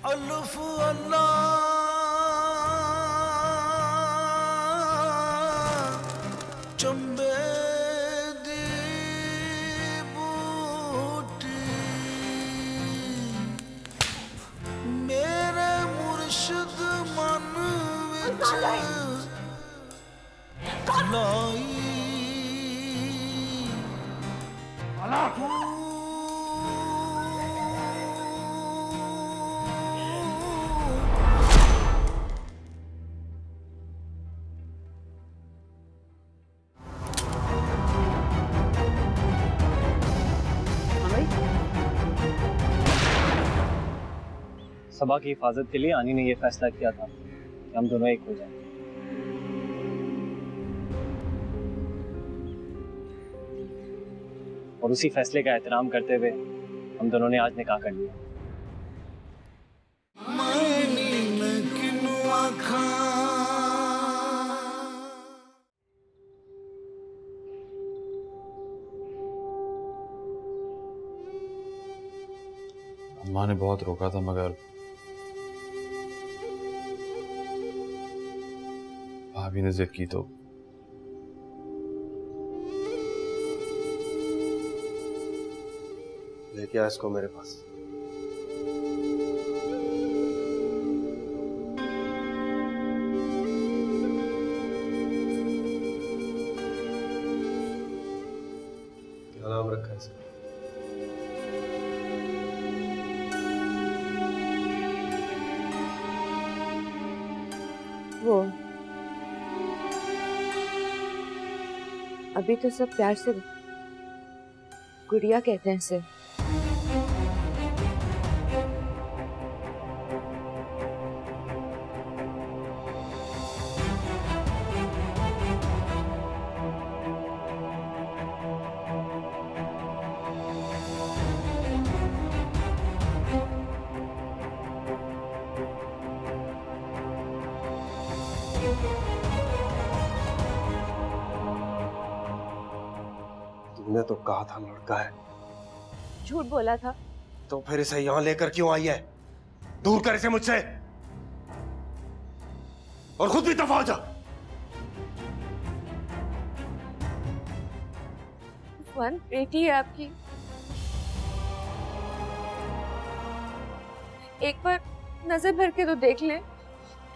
अल्लाह अल्लाह चंबे दी बूटी मेरे मुर्शिद मन विच लाई सबा की हिफाजत के लिए आनी ने यह फैसला किया था कि हम दोनों एक हो जाएं। और उसी फैसले का एहतराम करते हुए हम दोनों ने आज निकाह कर लिया। अम्मा ने बहुत रोका था मगर भाभी ने जिद की तो लेके आ इसको मेरे पास। क्या नाम रखा है इसका? वो अभी तो सब प्यार से गुड़िया कहते हैं इसे। तुमने तो कहा था लड़का है। झूठ बोला था। तो फिर इसे यहां लेकर क्यों आई है? दूर कर इसे मुझसे और खुद भी दफा हो जा। वन बेटी है आपकी, एक बार नजर भर के तो देख ले।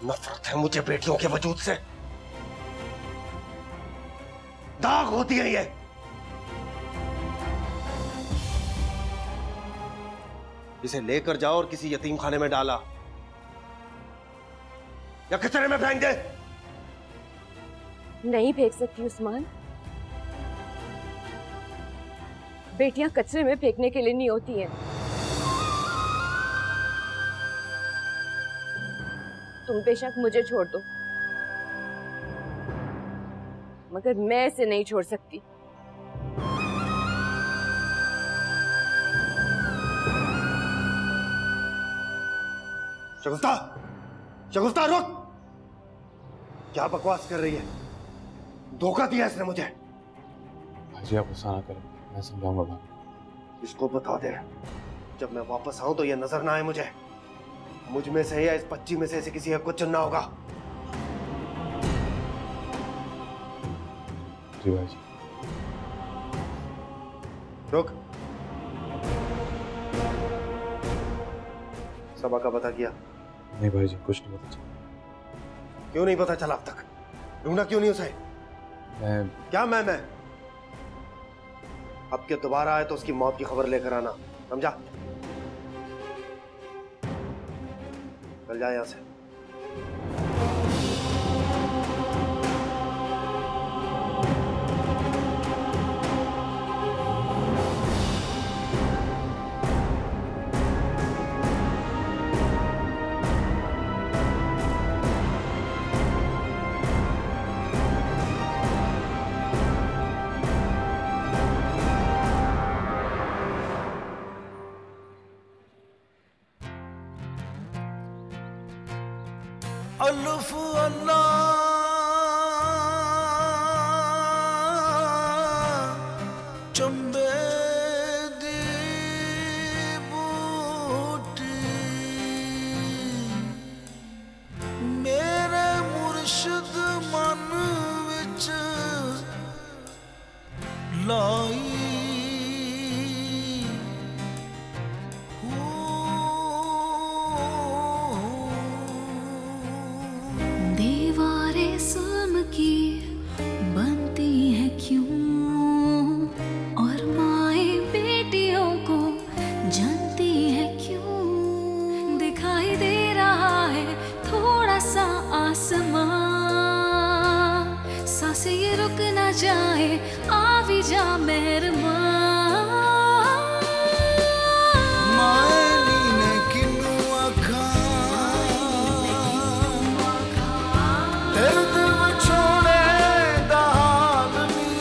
नफरत है मुझे बेटियों के वजूद से। दाग होती है ये। इसे लेकर जाओ और किसी यतीम खाने में डाला या कचरे में फेंक दे। नहीं फेंक सकती उस्मान, बेटियां कचरे में फेंकने के लिए नहीं होती हैं। तुम बेशक मुझे छोड़ दो मगर मैं इसे नहीं छोड़ सकती। शगुफ्ता, शगुफ्ता रुक! क्या बकवास कर रही है? धोखा दिया इसने मुझे। भाई आप गुस्सा ना करें, मैं समझाऊंगा भाभी। इसको बता दे जब मैं वापस आऊं तो ये नजर ना आए मुझे। मुझ में से या इस बच्ची में से किसी एक को चुनना होगा। जी भाई जी। रुक। सबा का पता किया? नहीं भाई जी, कुछ नहीं पता चला। क्यों नहीं पता चला अब तक? ढूंढा क्यों नहीं उसे? क्या मैं अब के दोबारा आए तो उसकी मौत की खबर लेकर आना, समझा? चल जा यहां से। अल्लाह अल्लाह चंबे दी बूटी सा आसमां, सांसें ये रुक ना जाए, आ भी जा मेहरबान। मायनी ने किनू आखा तेरे दिल में छोड़े दा हाल नी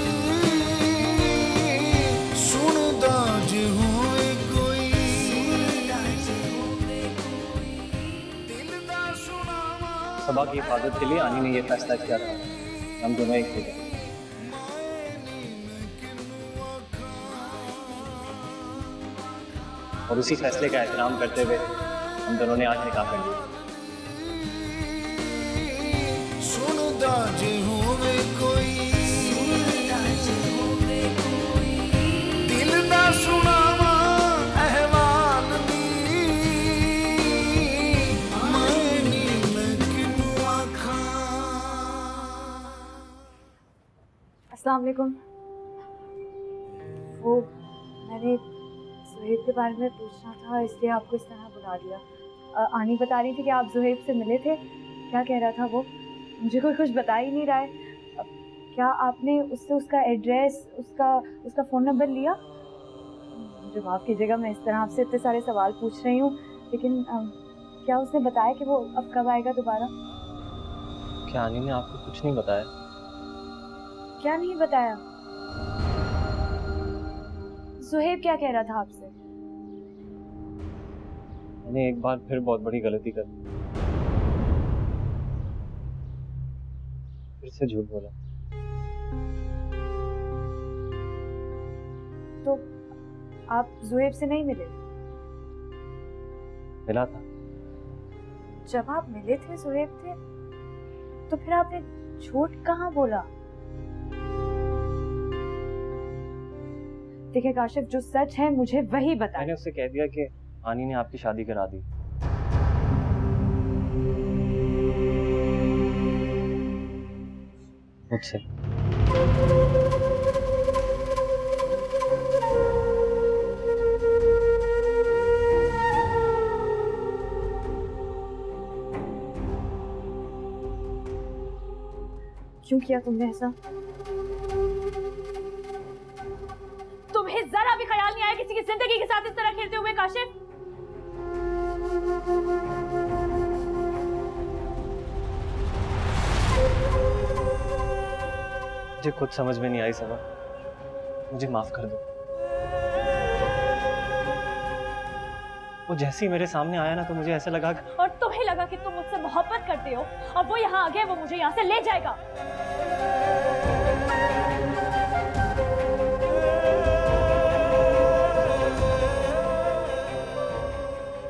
सुनदा जे होए कोई दिल दा सुनावा। सबा की हिफाजत के लिए आनी ने ये फैसला किया था, हम दोनों एक हो गए। और उसी फैसले का एहतराम करते हुए हम दोनों ने आज निकाह कर लिया। सुनदा जे होवे कोई दिल दा सुनावा अहवाल नी मायनी मैं किनू आखा। अस्सलाम वालेकुम। वो मैंने ज़ुहैब के बारे में पूछना था, इसलिए आपको इस तरह बुला दिया। आनी बता रही थी कि आप ज़ुहैब से मिले थे। क्या कह रहा था वो? मुझे कोई कुछ बता ही नहीं रहा है। क्या आपने उससे उसका एड्रेस, उसका फ़ोन नंबर लिया? मुझे माफ़ कीजिएगा, मैं इस तरह आपसे इतने सारे सवाल पूछ रही हूँ, लेकिन क्या उसने बताया कि वो अब कब आएगा दोबारा? क्या आनी ने आपको कुछ नहीं बताया? क्या नहीं बताया? ज़ुहैब क्या कह रहा था आपसे? मैंने एक बार फिर बहुत बड़ी गलती कर दी, फिर से झूठ बोला। तो आप ज़ुहैब से नहीं मिले? मिला था। जब आप मिले थे ज़ुहैब थे, तो फिर आपने झूठ कहाँ बोला? देखिए काशिफ, जो सच है मुझे वही बताएं। मैंने उससे कह दिया कि आनी ने आपकी शादी करा दी। मुझसे। क्यों किया तुमने ऐसा? तुम्हें जरा भी ख्याल नहीं आया किसी की जिंदगी के साथ इस तरह खेलते हुए काशिफ? मुझे खुद समझ में नहीं आई सबा, मुझे माफ कर दो। वो जैसे ही मेरे सामने आया ना तो मुझे ऐसा लगा कि... और तुम्हें लगा कि तुम मुझसे मोहब्बत करते हो और वो यहाँ आ गया, वो मुझे यहाँ से ले जाएगा।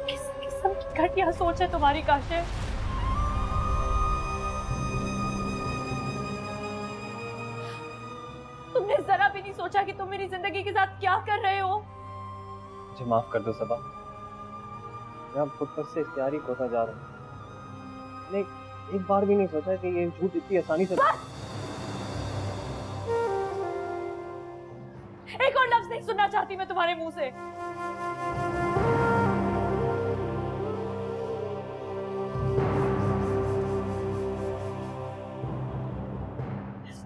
किस किस्म की घटिया सोच है तुम्हारी काशिफ? तुमने जरा भी नहीं सोचा कि तुम मेरी जिंदगी के साथ क्या कर रहे हो? मुझे माफ कर दो सबा, मैं अब खुद पर से इख्तियारी खोता जा रहा हूँ। मैंने एक बार भी नहीं सोचा कि ये झूठ इतनी आसानी से... एक और लफ्ज नहीं सुनना चाहती मैं तुम्हारे मुंह से।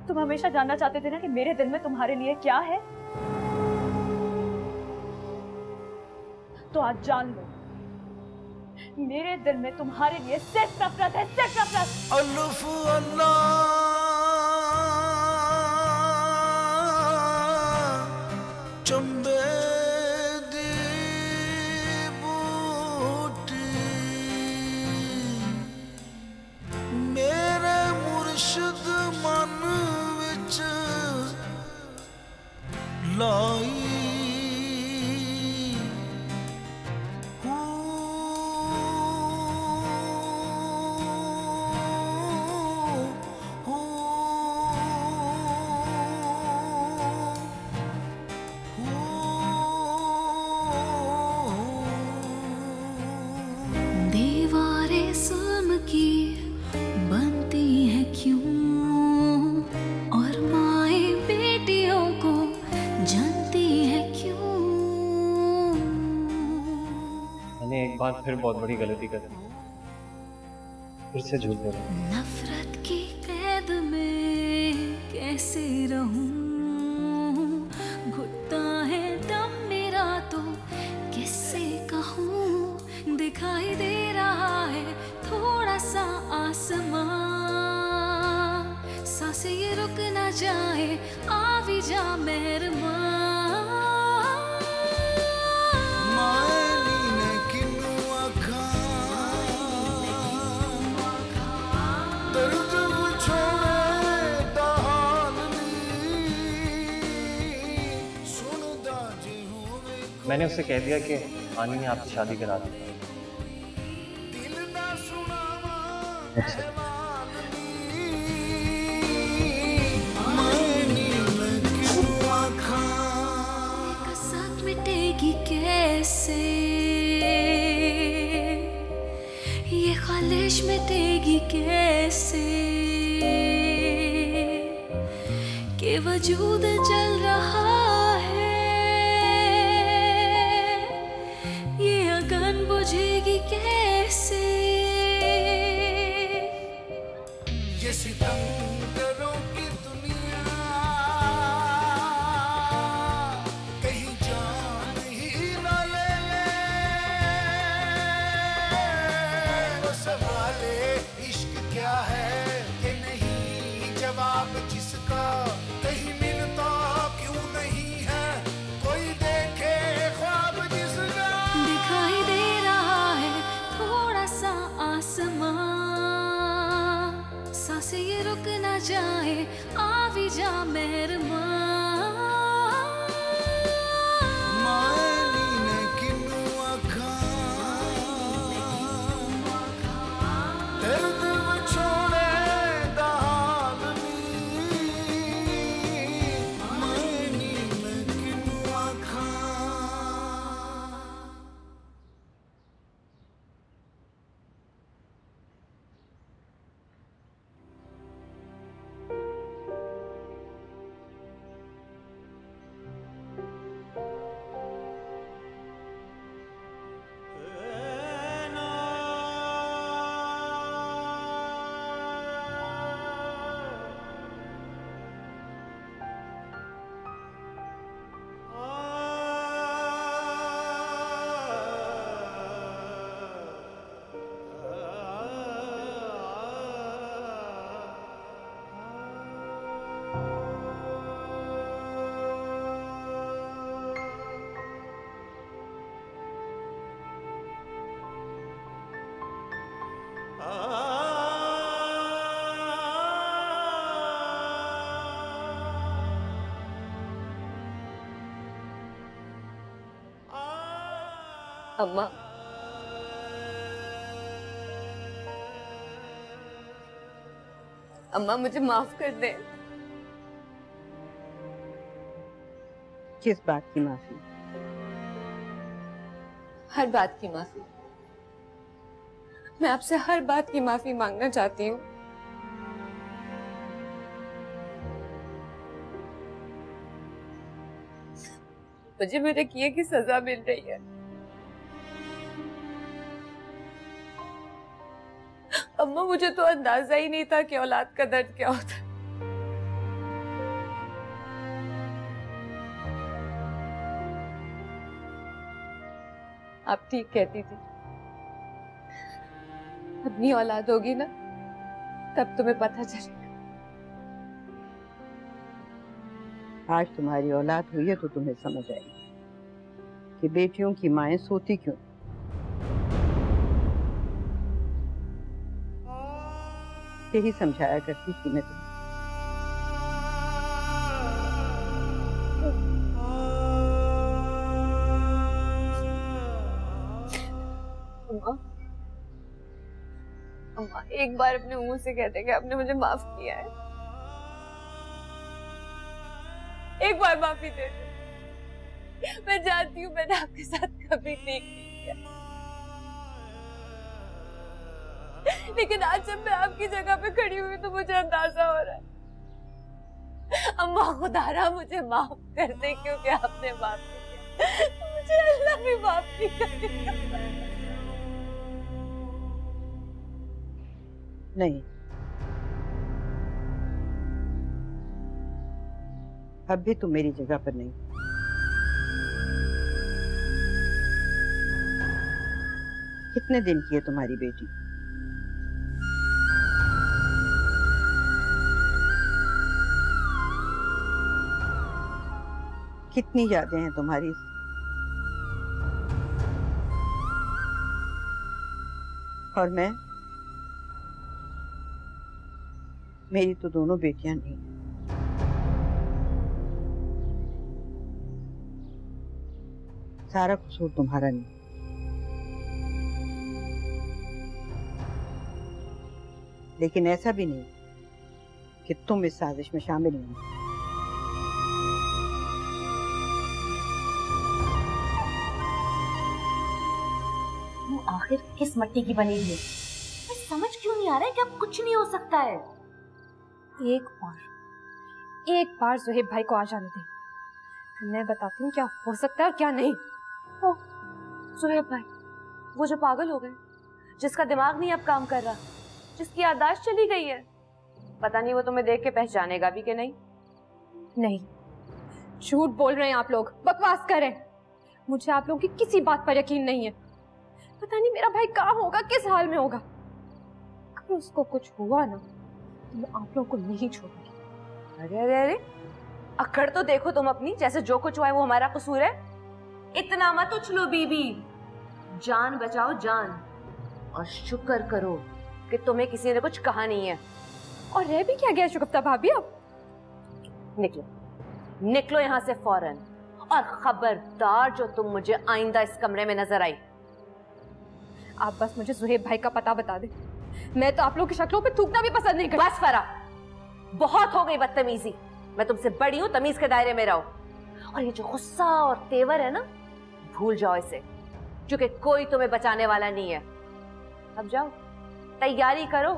तुम हमेशा जानना चाहते थे ना कि मेरे दिल में तुम्हारे लिए क्या है, तो आज जान लो, मेरे दिल में तुम्हारे लिए सिर्फ नफरत है, सिर्फ नफरत। अल्लाह अल्लाह चंबे दी बूटी मेरे मुर्शिद मन विच लाई दीवारें सुल्म की बनती है क्यों, और माए बेटियों को जानती है क्यों। मैंने एक बार फिर बहुत बड़ी गलती कर दी, फिर से झूठ बोला। नफरत की कैद में कैसे रहूं, घुटता है दम मेरा तो किससे कहूं, दिखाई दे रहा है थोड़ा सा आसमां, सांसें ये रुक ना जाए, आ भी जा मेहरबान। मैंने उससे कह दिया कि आनी ने आपकी शादी करा दी। कसक मिटेगी कैसे, ये ख्वाहिश मिटेगी कैसे, कि वजूद जल रहा है, ये अगन बुझेगी कैसे। ये सितमगरों की दुनिया कहीं जान ही न ले वो सवाले इश्क क्या है कि नहीं जवाब जिसका कहीं मिलता क्यों नहीं है, कोई देखे ख्वाब जिसका। दिखाई दे रहा है थोड़ा सा आसमां, सांसें ये रुक ना जाए, आ भी जा मेहरबान। अम्मा, अम्मा मुझे माफ कर दे। किस बात की माफी? हर बात की माफी। मैं आपसे हर बात की माफी मांगना चाहती हूँ। मुझे मेरे किए की सजा मिल रही है। अम्मा मुझे तो अंदाजा ही नहीं था कि औलाद का दर्द क्या होता है। आप ठीक कहती थी, अपनी औलाद होगी ना तब तुम्हें पता चलेगा। आज तुम्हारी औलाद हुई है तो तुम्हें समझ आएगी कि बेटियों की माएं सोती क्यों। यही समझाया करती थी मैं तुम्हें। अम्मा एक बार अपने मुंह से कहते कि आपने मुझे माफ किया है। एक बार माफी दे दे। मैं जानती हूँ मैंने आपके साथ कभी ठीक नहीं किया, लेकिन आज जब मैं आपकी जगह पे खड़ी हुई तो मुझे अंदाजा हो रहा है। अम्मा खुदारा मुझे माफ कर दे, क्योंकि आपने माफ नहीं किया मुझे अल्लाह भी माफ नहीं करेगा। नहीं, अब भी तुम मेरी जगह पर नहीं। कितने दिन की है तुम्हारी बेटी? कितनी यादें हैं तुम्हारी? और मैं, मेरी तो दोनों बेटियां नहीं। सारा कसूर तुम्हारा नहीं। लेकिन ऐसा भी नहीं कि तुम इस साजिश में शामिल नहीं। तुम आखिर किस मिट्टी की बनी हुई है? समझ क्यों नहीं आ रहा है कि अब कुछ नहीं हो सकता है? एक बार ज़ुहैब भाई को आ जाने दे, फिर मैं बताती हूँ क्या हो सकता है और क्या नहीं। ओ, ज़ुहैब भाई, वो जो पागल हो गए, जिसका दिमाग नहीं अब काम कर रहा, जिसकी याददाश्त चली गई है, पता नहीं वो तुम्हें देख के पहचानेगा भी कि नहीं। नहीं, झूठ बोल रहे हैं आप लोग, बकवास कर रहे हैं। मुझे आप लोगों की किसी बात पर यकीन नहीं है। पता नहीं मेरा भाई कहाँ होगा, किस हाल में होगा। अगर उसको कुछ हुआ ना तो मैं आप लोगों को नहीं छोड़ूंगी। अरे अरे अरे, अकड़ तो देखो तुम अपनी, जैसे जो कुछ हुआ है वो हमारा कसूर है। इतना मत उछलो बीबी, जान बचाओ जान, और शुक्र करो कि तुम्हें किसी ने कुछ कहा नहीं है। और रह भी क्या गया शुगुफ्ता भाभी? अब निकलो, निकलो यहाँ से फौरन, और खबरदार जो तुम मुझे आइंदा इस कमरे में नजर आई। आप बस मुझे ज़ुहैब भाई का पता बता दे, मैं तो आप लोगों की शक्लों पे थूकना भी पसंद नहीं करती। बस फरा, बहुत हो गई बदतमीजी। मैं तुमसे बड़ी हूं, तमीज के दायरे में रहो। और ये जो गुस्सा और तेवर है ना, भूल जाओ इसे, क्योंकि कोई तुम्हें बचाने वाला नहीं है। अब जाओ, तैयारी करो,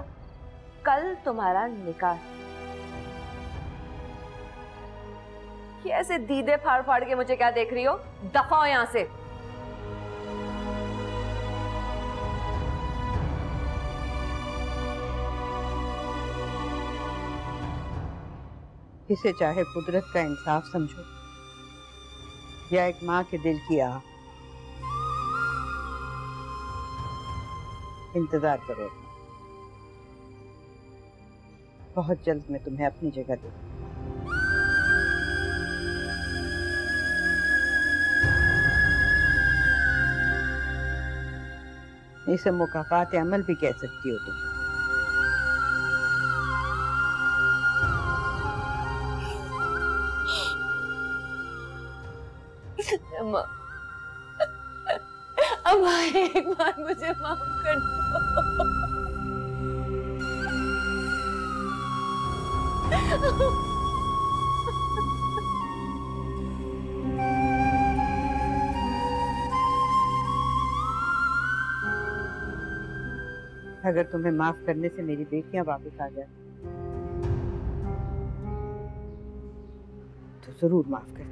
कल तुम्हारा निकाह। ये ऐसे दीदे फाड़ फाड़ के मुझे क्या देख रही हो? दफा हो यहां से। इसे चाहे कुदरत का इंसाफ समझो या एक माँ के दिल की आह, इंतजार करो। बहुत जल्द मैं तुम्हें अपनी जगह दूंगी। इसे मुकाफात अमल भी कह सकती हो तुम। अम्मा, अम्मा एक बार मुझे माफ कर दो। अगर तुम्हें माफ करने से मेरी बेटियां वापस आ जाए तो जरूर माफ करती।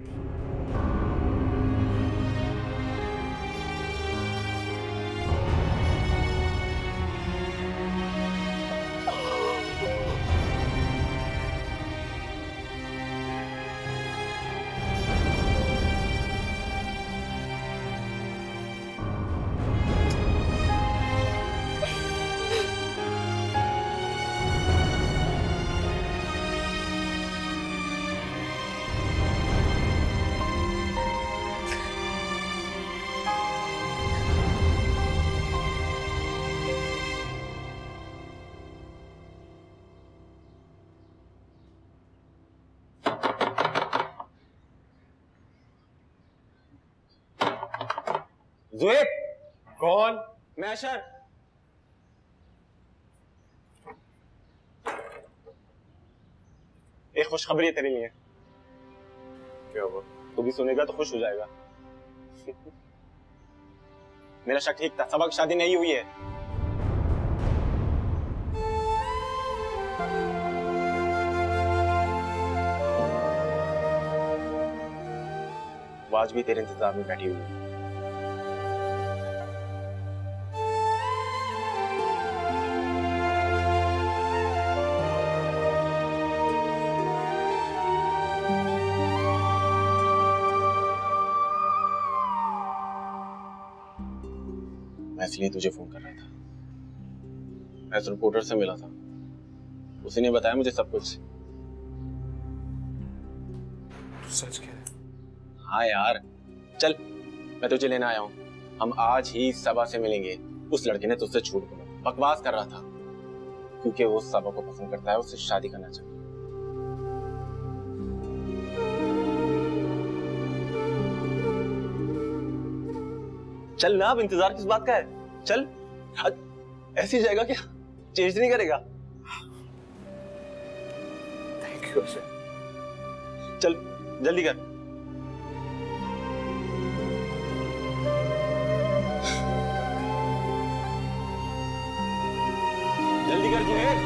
ज़ुहैब! कौन? मैं अशर। एक खुशखबरी है तेरे लिए। क्या हुआ? तू भी सुनेगा तो खुश हो जाएगा। मेरा शक ठीक था, सबा की शादी नहीं हुई है। वो आज भी तेरे इंतजार में बैठी हुई है। मैं इसलिए तुझे फोन कर रहा था। मैं इस रिपोर्टर से मिला था, उसी ने बताया मुझे सब कुछ। तू सच कह रहा? हाँ यार, चल मैं तुझे लेने आया हूँ। हम आज ही सबा से मिलेंगे। उस लड़के ने तुझसे झूठ बोला, बकवास कर रहा था, क्योंकि वो सबा को पसंद करता है, उससे शादी करना चाहता है। चल ना, अब इंतजार किस बात का है? चल। ऐसी जाएगा क्या? चेंज नहीं करेगा? Thank you Ajay. चल जल्दी कर। जल्दी कर जुनेद।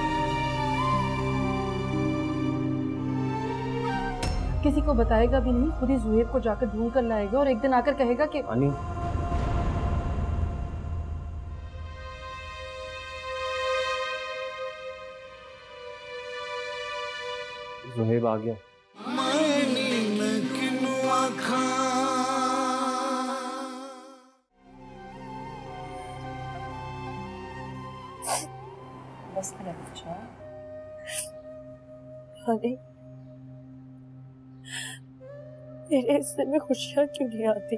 किसी को बताएगा भी नहीं, खुद ही जुहेब को जाकर ढूंढ कर लाएगा और एक दिन आकर कहेगा कि आनी, जुहेब आ गया। बस कर अच्छा। अरे मेरे हिस्से में खुशियां क्यों नहीं आती?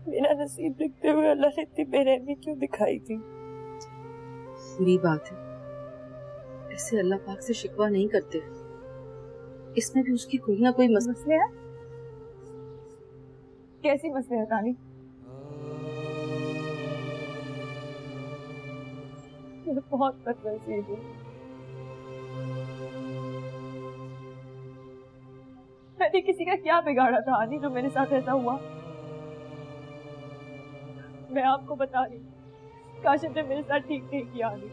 मेरा नसीब लिखते हुए अल्लाह ने इतनी बेरहमी क्यों दिखाई थी? बुरी बात है, ऐसे अल्लाह पाक से शिकवा नहीं करते। इसमें भी उसकी कोई ना कोई मसले है। कैसी मसले है रानी? मैं बहुत बदनसीब हूँ। मैंने किसी का क्या बिगाड़ा था आनी, जो मेरे साथ ऐसा हुआ? मैं आपको बता रही हूँ, काशिफ ने मेरे साथ ठीक नहीं किया आनी।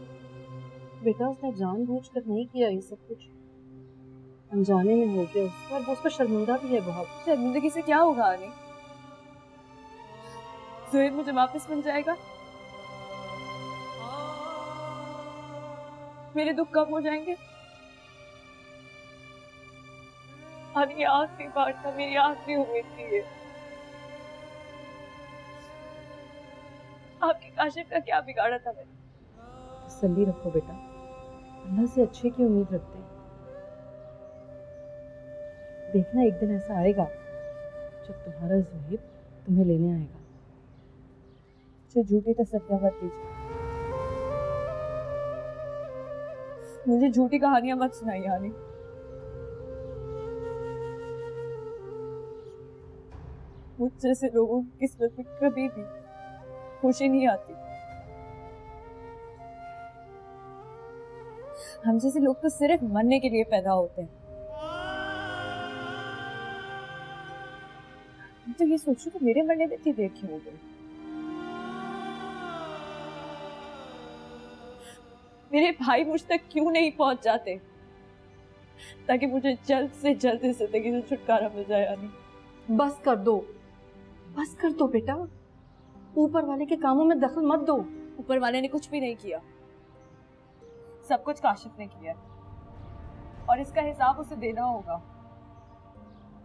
बेटा उसने जानबूझकर नहीं किया, ये सब कुछ अनजाने में हो गया उसका, और वो उस पर शर्मिंदा भी है बहुत। शर्मिंदगी से क्या होगा आनी? ज़ुहैब मुझे वापस मिल जाएगा, मेरे दुख कम हो जाएंगे। आनी ये आखिरी बार था, मेरी आखिरी उम्मीद थी ये। आपके काशिफ का क्या बिगाड़ा था मैंने? तसल्ली रखो बेटा, अल्लाह से अच्छे की उम्मीद रखते हैं। देखना एक दिन ऐसा आएगा जब तुम्हारा ज़ुहैब तुम्हें लेने आएगा। मुझे झूठी तसल्लियां मत दीजिए, मुझे झूठी कहानियां मत सुनाइए आनी। मुझ जैसे लोगों की किस्मत में कभी भी खुशी नहीं आती। हम जैसे लोग तो सिर्फ मरने के लिए पैदा होते हैं। मैं तो ये सोचूं कि मेरे मरने में इतनी देर क्यों हो गई? मेरे भाई मुझ तक क्यों नहीं पहुंच जाते ताकि मुझे जल्द से जल्द इस जिंदगी से छुटकारा मिल जाए? आनी बस कर दो बेटा, ऊपर वाले के कामों में दखल मत दो। ऊपर वाले ने कुछ भी नहीं किया, सब कुछ काशिफ ने किया और इसका हिसाब उसे देना होगा।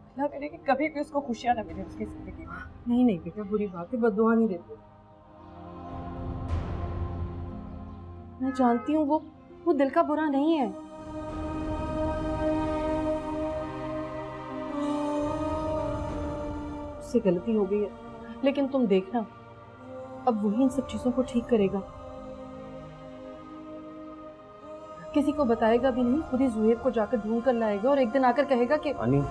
अल्लाह करे कि कभी भी उसको खुशियां न मिले उसकी जिंदगी में। नहीं बेटा, बुरी बात है, बद्दुआ नहीं देते। मैं जानती हूँ वो दिल का बुरा नहीं है। उससे गलती हो गई है, लेकिन तुम देखना अब वही इन सब चीजों को ठीक करेगा। किसी को बताएगा भी नहीं, खुद ही ज़ुहैब को जाकर ढूंढ कर लाएगा और एक दिन आकर कहेगा कि आनी,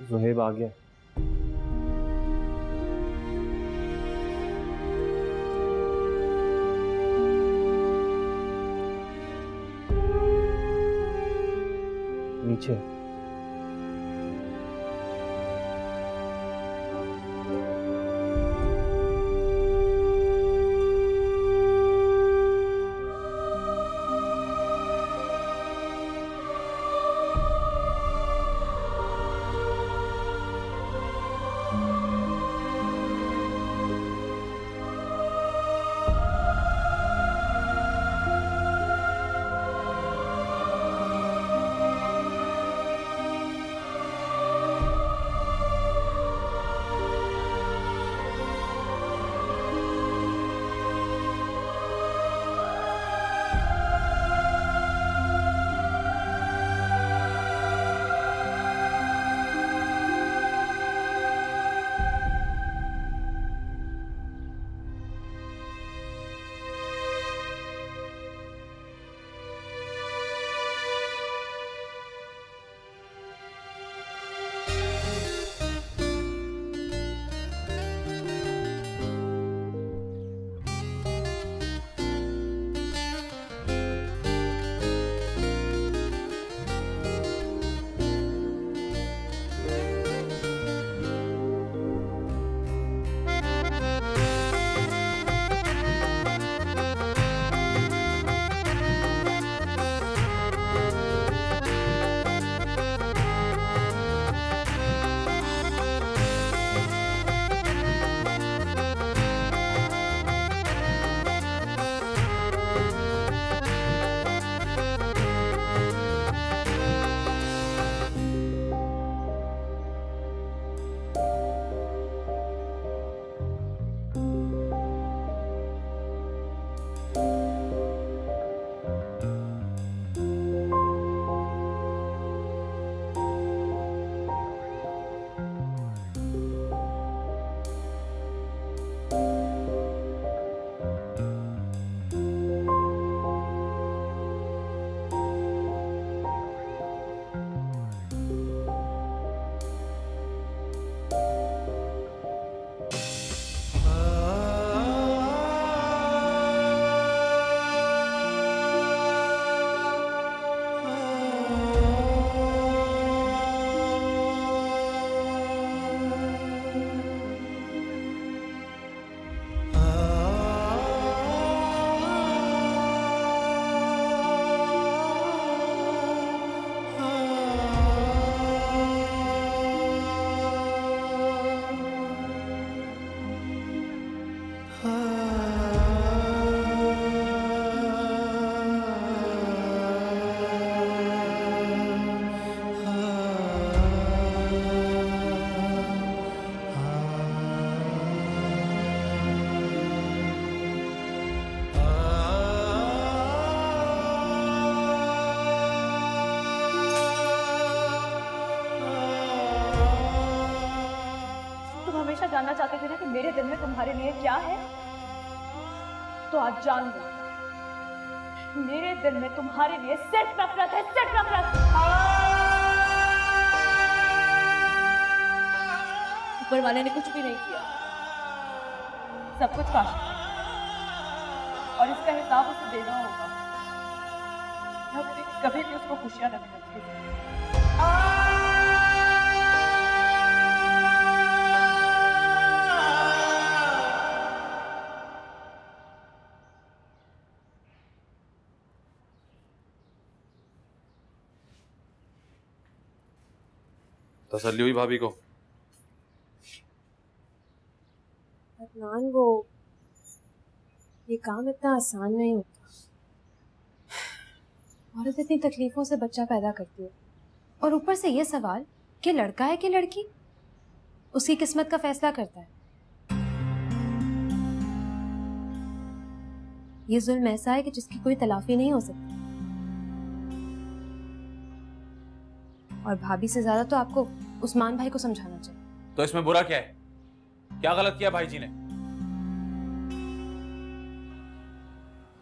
ज़ुहैब आ गया। नीचे जानना चाहते थे ना कि मेरे दिल में तुम्हारे लिए क्या है, तो आज जान लो, मेरे दिल में तुम्हारे लिए सिर्फ नफरत है, सिर्फ नफरत। ऊपर वाले ने कुछ भी नहीं किया, सब कुछ काशी है और इसका हिसाब उसे देना होगा। कभी भी उसको खुशियां न मिलेंगी। तसल्ली हुई भाभी को? अदनान, वो ये काम इतना आसान नहीं होता। औरत इतनी तकलीफों से बच्चा पैदा करती है और ऊपर से ये सवाल कि लड़का है कि लड़की, उसकी किस्मत का फैसला करता है। ये जुल्म ऐसा है कि जिसकी कोई तलाफी नहीं हो सकती। और भाभी से ज्यादा तो आपको उस्मान भाई को समझाना चाहिए। तो इसमें बुरा क्या है? क्या गलत किया भाई जी ने?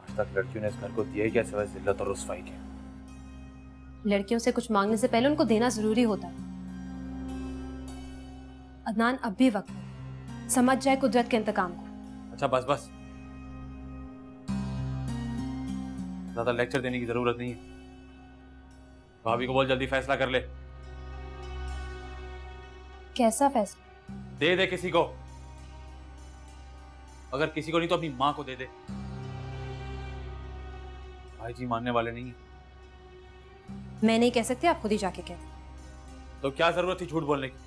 आज तक लड़कियों ने इस घर को दिया ही क्या सिवाय जिल्लत और रुस्वाई के? लड़कियों से कुछ मांगने से पहले उनको देना जरूरी होता है। अदनान, अब भी वक्त है, समझ जाए कुदरत के इंतकाम को। अच्छा बस बस, ज्यादा लेक्चर देने की जरूरत नहीं है। भाभी को बोल जल्दी फैसला कर ले। कैसा फैसला? दे किसी को, अगर किसी को नहीं तो अपनी मां को दे दे। भाई जी मानने वाले नहीं है। मैं नहीं कह सकती, आप खुद ही जाके कह दे। तो क्या जरूरत थी झूठ बोलने की?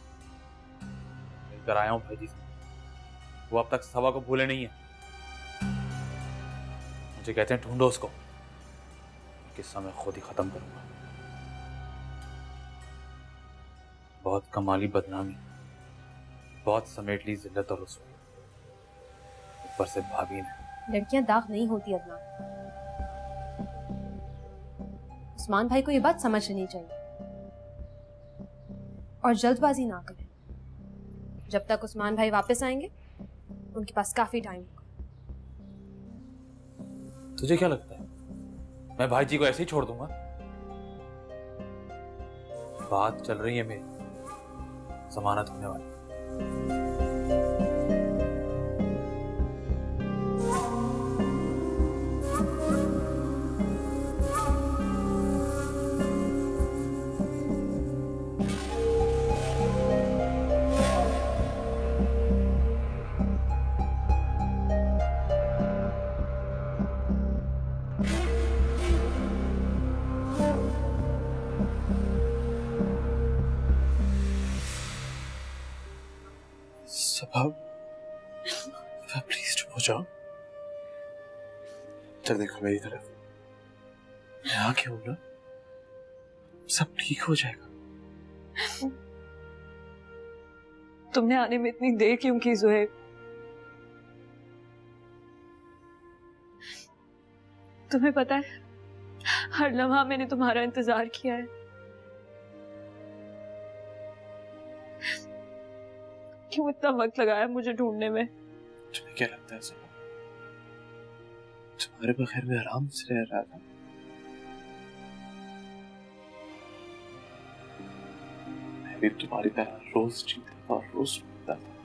मिलकर आया हूं भाई जी से, वो अब तक सवा को भूले नहीं है। मुझे कहते हैं ढूंढो उसको, किस्सा मैं खुद ही खत्म करूंगा। बहुत कमाली बदनामी, बहुत समेट ली जिल्लत और रुस्वाई, ऊपर से भाभी ने। लड़कियां दाग नहीं होती अदनान, उस्मान भाई को ये बात समझ लेनी चाहिए और जल्दबाजी ना करें। जब तक उस्मान भाई वापस आएंगे उनके पास काफी टाइम होगा। तुझे क्या लगता है मैं भाई जी को ऐसे ही छोड़ दूंगा? बात चल रही है मेरी जमानत होने वाली। प्लीज चुप हो जाओ। इधर देखो मेरी तरफ, मैं आके हूं ना, सब ठीक हो जाएगा। तुमने आने में इतनी देर क्यों की ज़ुहैब? तुम्हें पता है, हर लम्हा मैंने तुम्हारा इंतजार किया है। क्यों इतना वक्त लगाया मुझे ढूंढने में? तुम्हें क्या लगता है सबा, तुम्हारे बगैर मैं आराम से रह रहा था? मैं भी तुम्हारी तरह रोज जीता था और रोज मरता था।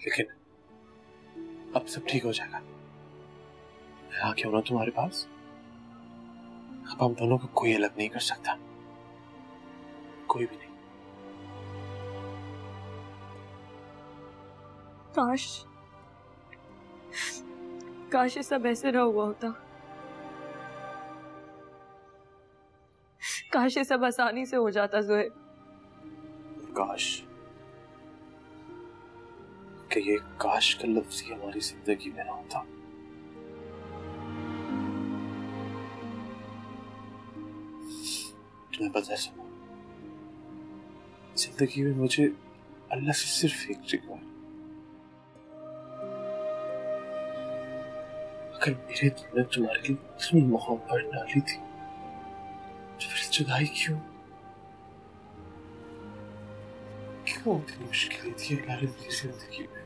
लेकिन अब सब ठीक हो जाएगा। मैं आ गया हूं ना तुम्हारे पास। अब हम दोनों को कोई अलग नहीं कर सकता, कोई भी नहीं। काश ये सब ऐसे ना हुआ होता। काश ये सब आसानी से हो जाता ज़ोहैब। काश कि ये काश का लफ्ज ही हमारी जिंदगी में ना होता। तुम्हें पता है सबा, जिंदगी में मुझे अल्लाह से सिर्फ एक रिक्वायरमेंट, अगर मेरे दिल में तुम्हारे लिए इतनी मोहब्बत डाली थी तो फिर जुदाई क्यों इतनी मुश्किलें थी अल्लाह ने मेरी जिंदगी में?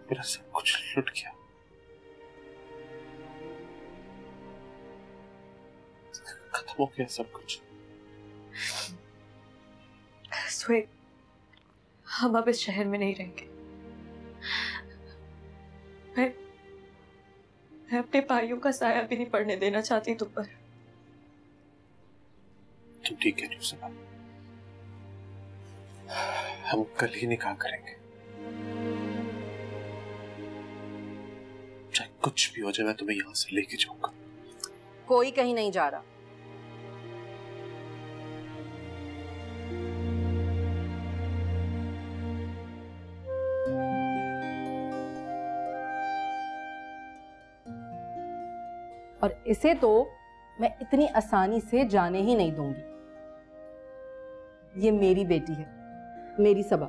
मेरा सब कुछ लुट गया। खत्म हो गया सब कुछ। ज़ोहैब, हम अब इस शहर में नहीं रहेंगे। मैं अपने भाइयों का साया भी नहीं पड़ने देना चाहती तुम पर। तुम ठीक कह रही हो सबा, हम कल ही निकाह करेंगे। चाहे कुछ भी हो जाए, मैं तुम्हें यहां से लेके जाऊंगा। कोई कहीं नहीं जा रहा। और इसे तो मैं इतनी आसानी से जाने ही नहीं दूंगी। ये मेरी बेटी है, मेरी सबा,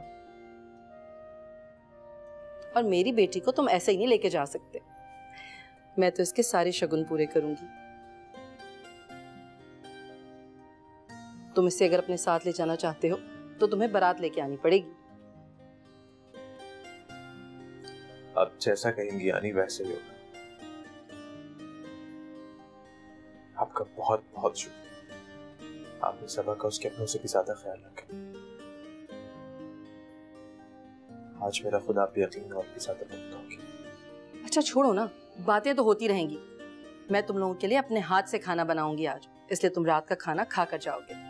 और मेरी बेटी को तुम ऐसे ही नहीं लेके जा सकते। मैं तो इसके सारे शगुन पूरे करूंगी। तुम इसे अगर अपने साथ ले जाना चाहते हो तो तुम्हें बारात लेके आनी पड़ेगी। अब जैसा कहेंगी यानी वैसे ही होगा। आपका बहुत बहुत शुक्रिया। आपने सबा का उसके अपनों से भी ज्यादा ख्याल रखा। आज मेरा खुदा पे यकीन और भी ज्यादा पुख्ता हो गया। अच्छा छोड़ो ना, बातें तो होती रहेंगी। मैं तुम लोगों के लिए अपने हाथ से खाना बनाऊंगी आज, इसलिए तुम रात का खाना खा कर जाओगे।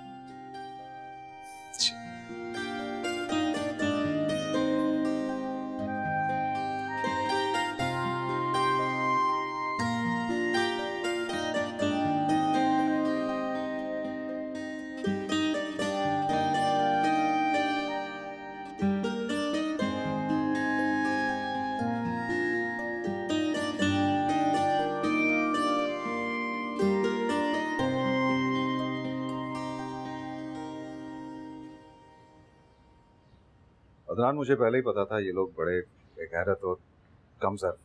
अदनान, मुझे पहले ही पता था ये लोग बड़े बेगैरत और कमजोर।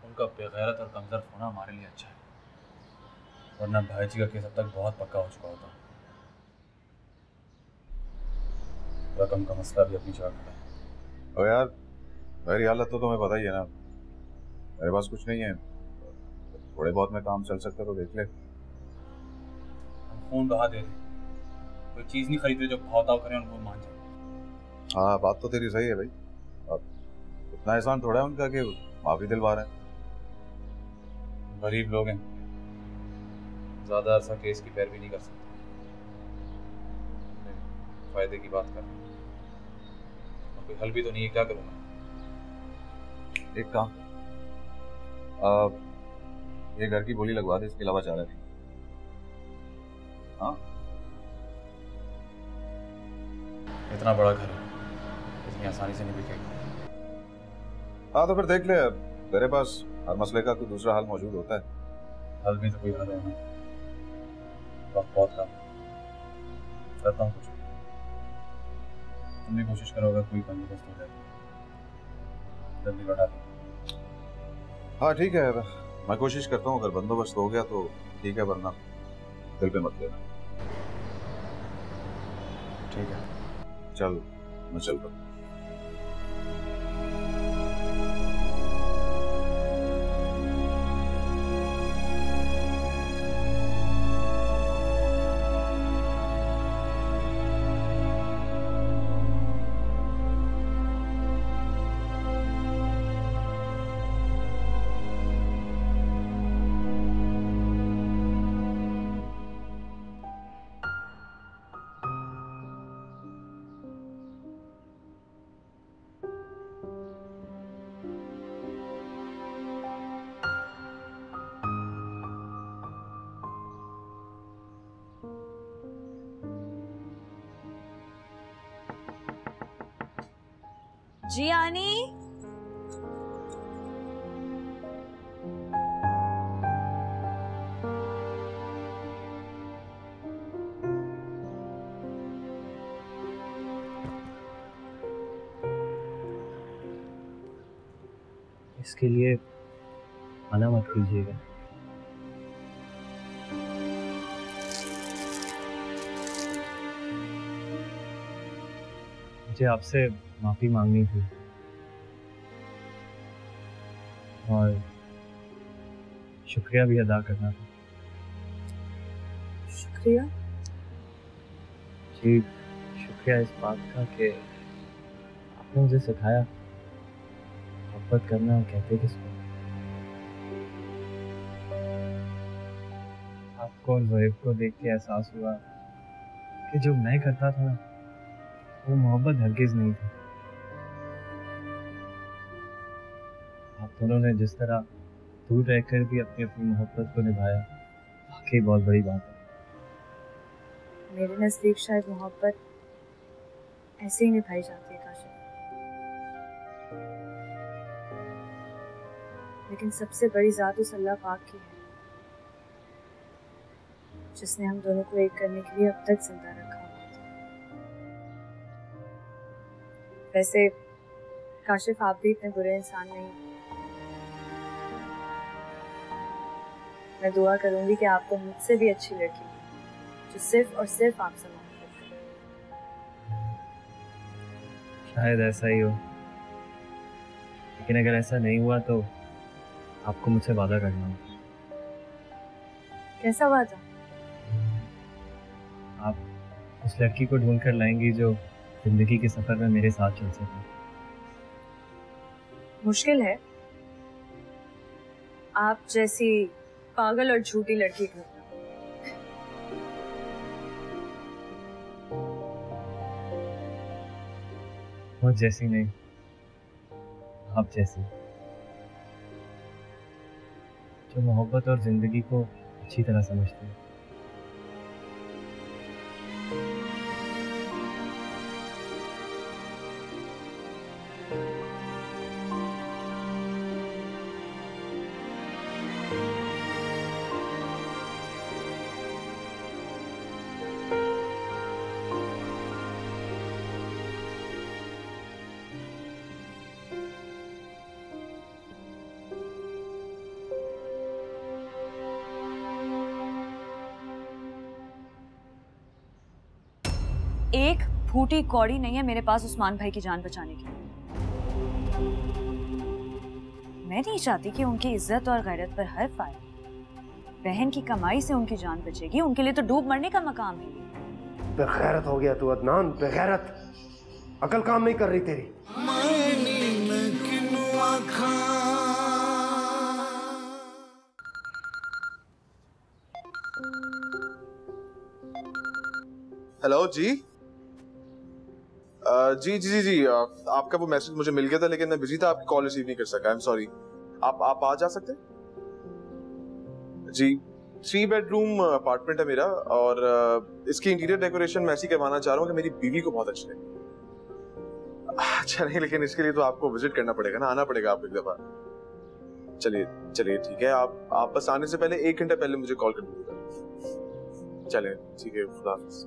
उनका बेगैरत और कमजोर होना हमारे लिए अच्छा है, वरना भाई जी का केस अब तक बहुत पक्का हो चुका होता। रकम का मसला भी अपनी जगह खड़ा है। और यार, मेरी हालत तो तुम्हें पता ही है ना। मेरे पास कुछ नहीं है, थोड़े बहुत में काम चल सकता तो देख ले। हम खून बहा दे रहे, कोई चीज नहीं खरीद रहे जो भाव करें और वो मान जाए। हाँ, बात तो तेरी सही है भाई। अब इतना एहसान थोड़ा है उनका कि माफी दिलवा रहे हैं। गरीब लोग हैं, ज्यादा अरसा केस की पैरवी नहीं कर सकते। फायदे की बात कर रहे हैं और कोई हल भी तो नहीं है। क्या करूँ मैं? एक काम, ये घर की बोली लगवा दे, इसके अलावा चारा नहीं। हाँ, इतना बड़ा घर है, इतनी आसानी से नहीं बिकेगा। हाँ तो फिर देख ले, तेरे पास हर मसले का कोई दूसरा हल मौजूद होता है। हल भी तो कोई हल है ना, वक्त बहुत कम। करता हूँ कुछ, तुम भी कोशिश करोगे कोई बंदोबस्त हो जाए जल्दी लौटा दो। हाँ ठीक है, मैं कोशिश करता हूँ, अगर बंदोबस्त हो गया तो ठीक है, वरना दिल पे मत लेना। ठीक है, चल मैं चलता हूँ। जी आनी, इसके लिए मना मत कीजिएगा। मुझे आपसे माफी मांगनी थी और शुक्रिया भी अदा करना था। शुक्रिया? जी, शुक्रिया इस बात का कि आपने मुझे सिखाया मोहब्बत करना कहते किसको। आपको और ज़ोएब को देख के एहसास हुआ कि जो मैं करता था ना, वो मोहब्बत हरगिज़ नहीं थी। आप दोनों ने जिस तरह दूर रहकर भी अपनी अपनी मोहब्बत को निभाया, वाकई बहुत बड़ी बात है। मेरे नज़दीक शायद मोहब्बत ऐसे ही निभाई जाती है काशिफ, लेकिन सबसे बड़ी ज़ात उस अल्लाह पाक की है जिसने हम दोनों को एक करने के लिए अब तक जिंदा रखा। वैसे काशिफ, आप भी इतने बुरे इंसान नहीं। मैं दुआ करूंगी कि आपको मुझसे भी अच्छी लड़की मिले जो सिर्फ और सिर्फ आपसे मोहब्बत करे। शायद ऐसा ही हो, लेकिन अगर ऐसा नहीं हुआ तो आपको मुझसे वादा करना होगा। कैसा वादा? आप उस लड़की को ढूंढ कर लाएंगी जो जिंदगी के सफर में मेरे साथ चल सके। मुश्किल है आप जैसी पागल और झूठी लड़की ढूंढना। मुझ जैसी नहीं, आप जैसी, जो मोहब्बत और जिंदगी को अच्छी तरह समझती है। एक फूटी कौड़ी नहीं है मेरे पास उस्मान भाई की जान बचाने की। मैं नहीं चाहती कि उनकी इज्जत और गैरत पर हर्फ आए। बहन की कमाई से उनकी जान बचेगी, उनके लिए तो डूब मरने का मकाम है। बेगैरत हो गया तू अदनान, बेगैरत। अकल काम नहीं कर रही तेरी। हेलो जी। जी आपका वो मैसेज मुझे मिल गया था, लेकिन मैं बिजी था, आपकी कॉल रिसीव नहीं कर सका। I am sorry. आप आ जा सकते जी। 3 बेडरूम अपार्टमेंट है मेरा, और इसकी इंटीरियर डेकोरेशन मैं ऐसी करवाना चाह रहा हूँ कि मेरी बीवी को बहुत अच्छी लगे। अच्छा नहीं, लेकिन इसके लिए तो आपको विजिट करना पड़ेगा ना, आना पड़ेगा आपको एक दफा। चलिए ठीक है, आप बस आने से पहले 1 घंटा पहले मुझे कॉल कर दीजिएगा। चलिए ठीक है, खुदा हाफिज़।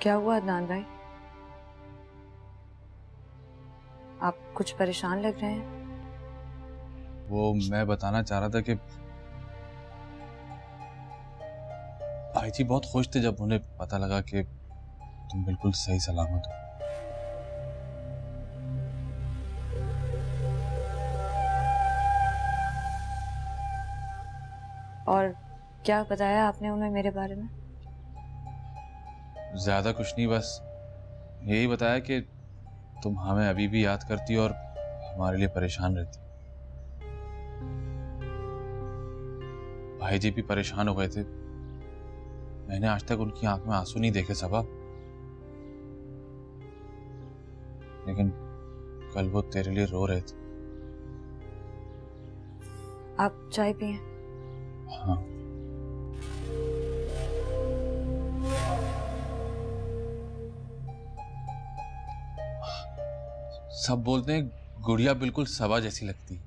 क्या हुआ अदनान भाई? आप कुछ परेशान लग रहे हैं। वो मैं बताना चाह रहा था कि भाई जी बहुत खुश थे जब उन्हें पता लगा कि तुम बिल्कुल सही सलामत हो। और क्या बताया आपने उन्हें मेरे बारे में? ज्यादा कुछ नहीं, बस यही बताया कि तुम हमें अभी भी याद करती हो और हमारे लिए परेशान रहती। भाई जी भी परेशान हो गए थे। मैंने आज तक उनकी आंख में आंसू नहीं देखे सबा, लेकिन कल वो तेरे लिए रो रहे थे। आप चाय पिए। हाँ। सब बोलते हैं गुड़िया बिल्कुल सबा जैसी लगती है।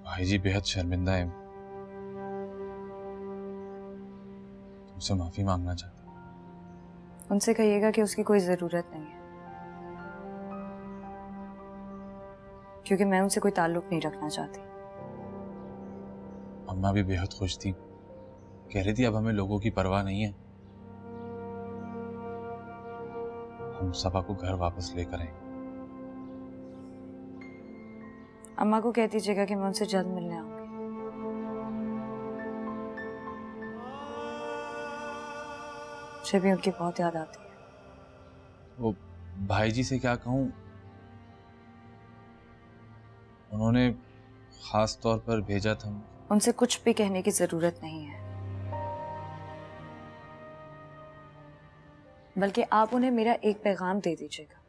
भाई जी बेहद शर्मिंदा है, तुमसे माफी मांगना चाहता हूं। उनसे कहिएगा कि उसकी कोई जरूरत नहीं है, क्योंकि मैं उनसे कोई ताल्लुक नहीं रखना चाहती। अम्मा भी बेहद खुश थी, कह रही थी अब हमें लोगों की परवाह नहीं है, हम सबा को घर वापस लेकर आएंगे। अम्मा को कह दीजिएगा कि मैं उनसे जल्द मिलने आऊंगी। मुझे भी उनकी बहुत याद आती है। वो भाई जी से क्या कहूं, उन्होंने खास तौर पर भेजा था। उनसे कुछ भी कहने की जरूरत नहीं है, बल्कि आप उन्हें मेरा एक पैगाम दे दीजिएगा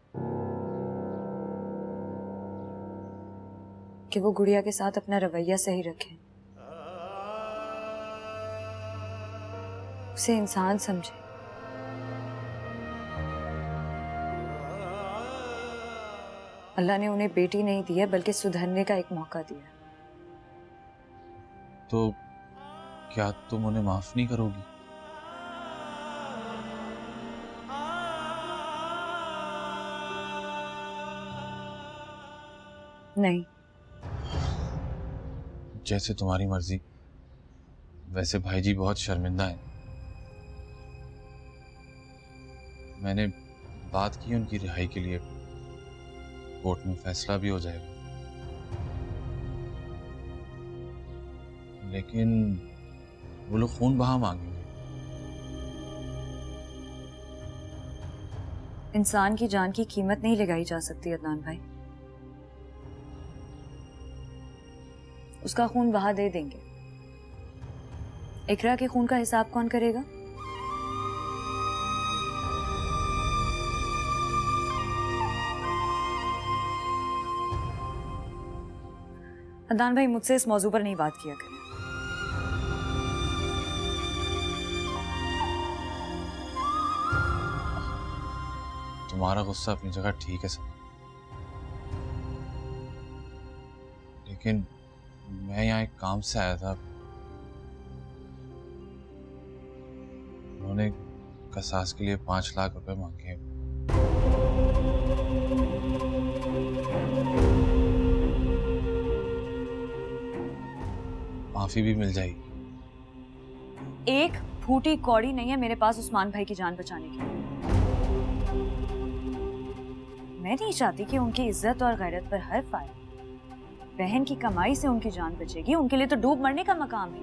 कि वो गुड़िया के साथ अपना रवैया सही रखें, उसे इंसान समझे। अल्लाह ने उन्हें बेटी नहीं दी है, बल्कि सुधरने का एक मौका दिया। तो क्या तुम उन्हें माफ नहीं करोगी? नहीं। जैसे तुम्हारी मर्जी। वैसे भाई जी बहुत शर्मिंदा हैं। मैंने बात की उनकी रिहाई के लिए, कोर्ट में फैसला भी हो जाएगा, लेकिन वो लोग खून बहा मांगेंगे। इंसान की जान की कीमत नहीं लगाई जा सकती अदनान भाई। उसका खून बहा दे देंगे। इकरा के खून का हिसाब कौन करेगा? अदनान भाई, मुझसे इस मौजू पर नहीं बात किया करें। तुम्हारा गुस्सा अपनी जगह ठीक है सर, लेकिन मैं यहाँ एक काम से आया था। उन्होंने कसास के लिए 5 लाख रुपए मांगे। माफी भी मिल जाएगी। एक फूटी कौड़ी नहीं है मेरे पास उस्मान भाई की जान बचाने की। मैं नहीं चाहती कि उनकी इज्जत और गैरत पर हर्फ आए। बहन की कमाई से उनकी जान बचेगी, उनके लिए तो डूब मरने का मकाम है।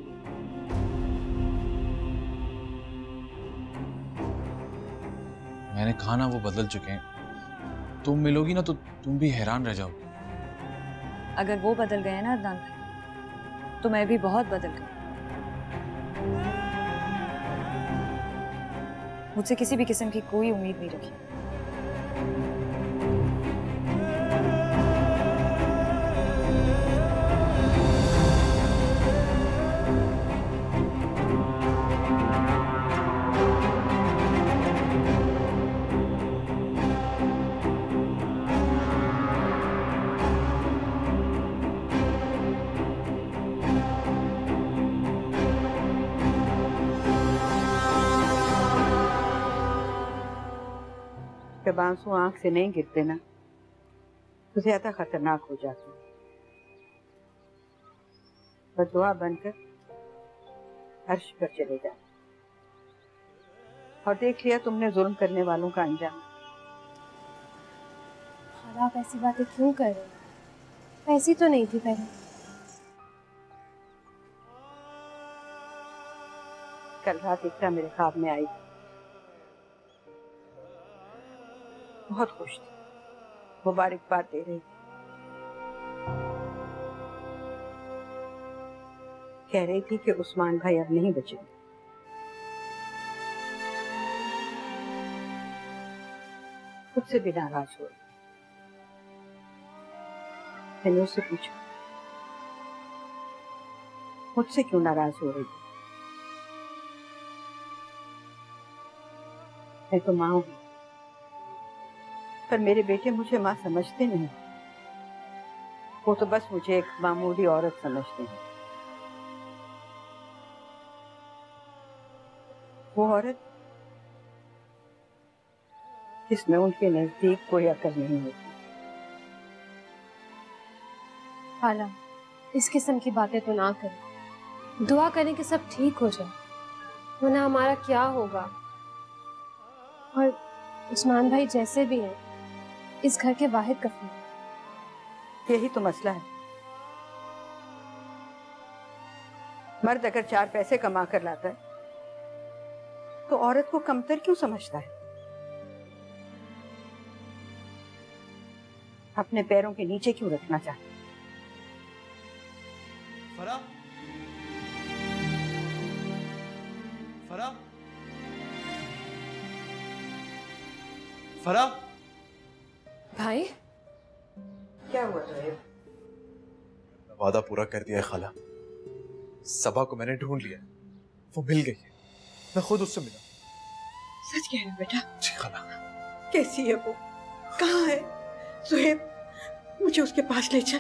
मैंने कहा ना वो बदल चुके हैं। तुम मिलोगी ना तो तुम भी हैरान रह जाओगी। अगर वो बदल गए ना अदनान भाई, तो मैं भी बहुत बदल गई। मुझसे किसी भी किस्म की कोई उम्मीद नहीं रखी। जब आंसू आंख से नहीं गिरते ना तो ज्यादा खतरनाक हो जाते हैं। बददुआ बनकर अर्श पर चले जाए। और देख लिया तुमने जुल्म करने वालों का अंजाम। खाला आप ऐसी बातें क्यों कर रहे हैं? ऐसी तो नहीं थी पहले। कल रात इकरा मेरे ख्वाब में आई, बहुत खुश थी, मुबारकबाद दे रही, कह रही थी कि उस्मान भाई अब नहीं बचेंगे। खुद से भी नाराज हो रही। मैंने उससे पूछा मुझसे क्यों नाराज हो रही? मैं तो माँ हूं, पर मेरे बेटे मुझे माँ समझते नहीं। वो तो बस मुझे एक मामूली औरत समझते हैं। वो औरत जिसमें उनके नजदीक कोई अकल नहीं होती। खाला इस किस्म की बातें तो ना करें। दुआ करें कि सब ठीक हो जाए, वरना हमारा क्या होगा। और उस्मान भाई जैसे भी हैं इस घर के वाहिद कफील हैं। यही तो मसला है। मर्द अगर 4 पैसे कमा कर लाता है तो औरत को कमतर क्यों समझता है? अपने पैरों के नीचे क्यों रखना चाहता है? फरा, फरा, फरा। भाई क्या हुआ है? वादा पूरा कर दिया है खाला। सबा को मैंने ढूंढ लिया, वो मिल गई है। मैं खुद उससे मिला। सच कह रहे हो बेटा? जी खाला। कैसी है वो? कहाँ है? सुहेब, मुझे उसके पास ले चल।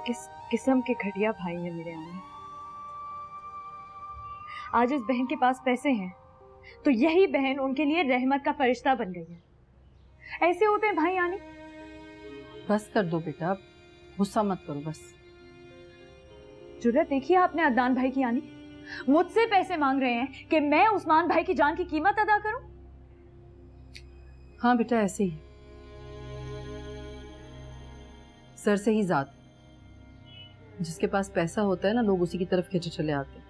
किस किस्म के घटिया भाई हैं मेरे आने। आज इस बहन के पास पैसे हैं तो यही बहन उनके लिए रहमत का फरिश्ता बन गई है। ऐसे होते हैं भाई आने। बस कर दो बेटा, गुस्सा मत करो बस। जुर्रत देखिए आपने अदनान भाई की आनी, मुझसे पैसे मांग रहे हैं कि मैं उस्मान भाई की जान की कीमत अदा करूं। हाँ बेटा ऐसे ही, सर से ही जात। जिसके पास पैसा होता है ना, लोग उसी की तरफ खींचे चले आते हैं।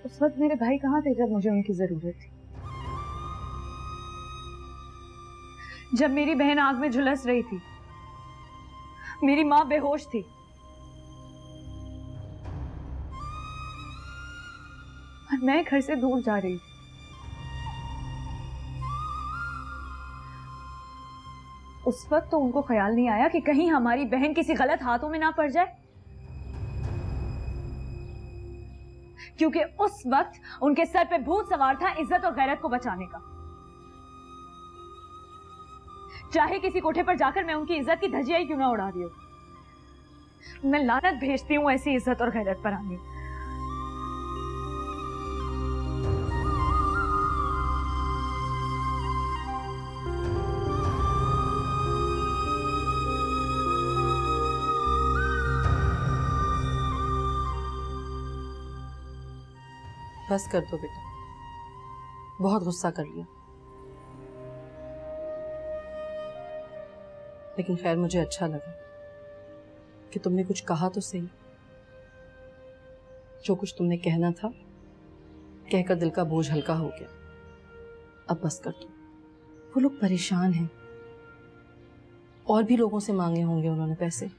उस वक्त मेरे भाई कहाँ थे जब मुझे उनकी जरूरत थी? जब मेरी बहन आग में झुलस रही थी, मेरी माँ बेहोश थी, और मैं घर से दूर जा रही थी। उस वक्त तो उनको ख्याल नहीं आया कि कहीं हमारी बहन किसी गलत हाथों में ना पड़ जाए, क्योंकि उस वक्त उनके सर पे भूत सवार था इज्जत और गैरत को बचाने का। चाहे किसी कोठे पर जाकर मैं उनकी इज्जत की धज्जियां ही क्यों ना उड़ा रही हूं। मैं लानत भेजती हूं ऐसी इज्जत और गैरत पर आने। बस कर दो बेटा, बहुत गुस्सा कर लिया। लेकिन खैर मुझे अच्छा लगा कि तुमने कुछ कहा तो सही। जो कुछ तुमने कहना था कहकर दिल का बोझ हल्का हो गया। अब बस कर दो। वो लोग परेशान हैं, और भी लोगों से मांगे होंगे उन्होंने पैसे,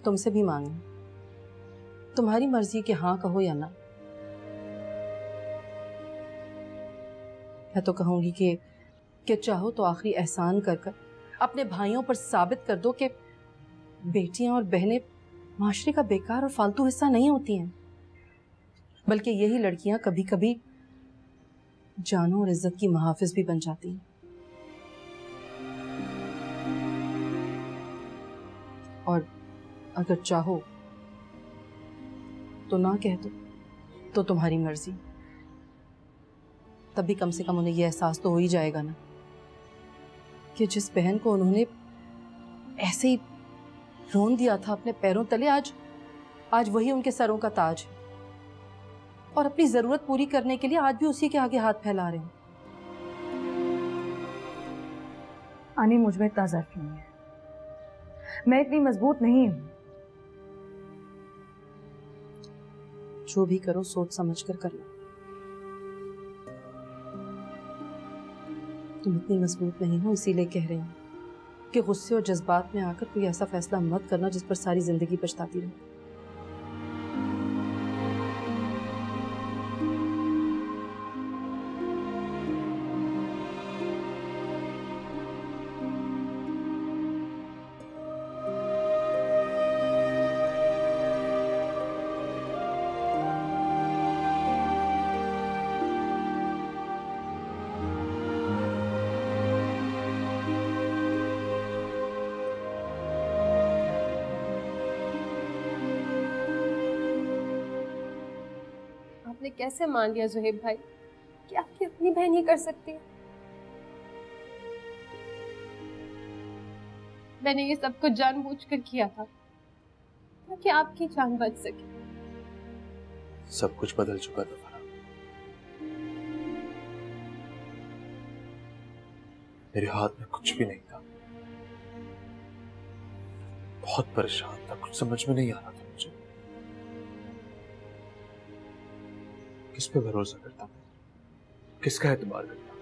तुमसे भी मांगे। तुम्हारी मर्जी कि हाँ कहो या ना। मैं तो कहूंगी कि चाहो तो आखिरी एहसान कर कर अपने भाइयों पर साबित कर दो कि बेटियां और बहनें माशरे का बेकार और फालतू हिस्सा नहीं होती हैं, बल्कि यही लड़कियां कभी कभी जानों और इज्जत की मुहाफिज भी बन जाती हैं। और अगर चाहो तो ना कह दो, तो तुम्हारी मर्जी। तभी कम से कम उन्हें ये एहसास तो हो ही जाएगा ना कि जिस बहन को उन्होंने ऐसे ही रोन दिया था अपने पैरों तले, आज वही उनके सरों का ताज है और अपनी जरूरत पूरी करने के लिए आज भी उसी के आगे हाथ फैला रहे हैं। आने मुझ में इतना ज़र्फ नहीं है, मैं इतनी मजबूत नहीं हूं। जो भी करो सोच समझ कर करना। तुम इतनी मजबूत नहीं हो, इसीलिए कह रही हूं कि गुस्से और जज्बात में आकर कोई ऐसा फैसला मत करना जिस पर सारी जिंदगी पछताती रहे। आपने कैसे मान लिया जोहेब भाई कि आपकी अपनी बहन ही कर सकती है? मैंने ये सब कुछ जानबूझकर किया था ताकि आपकी जान बच सके। सब कुछ बदल चुका था फराह। मेरे हाथ में कुछ भी नहीं था, बहुत परेशान था, कुछ समझ में नहीं आ रहा था मुझे। किस पे भरोसा करता मैं, किसका एतबार करता?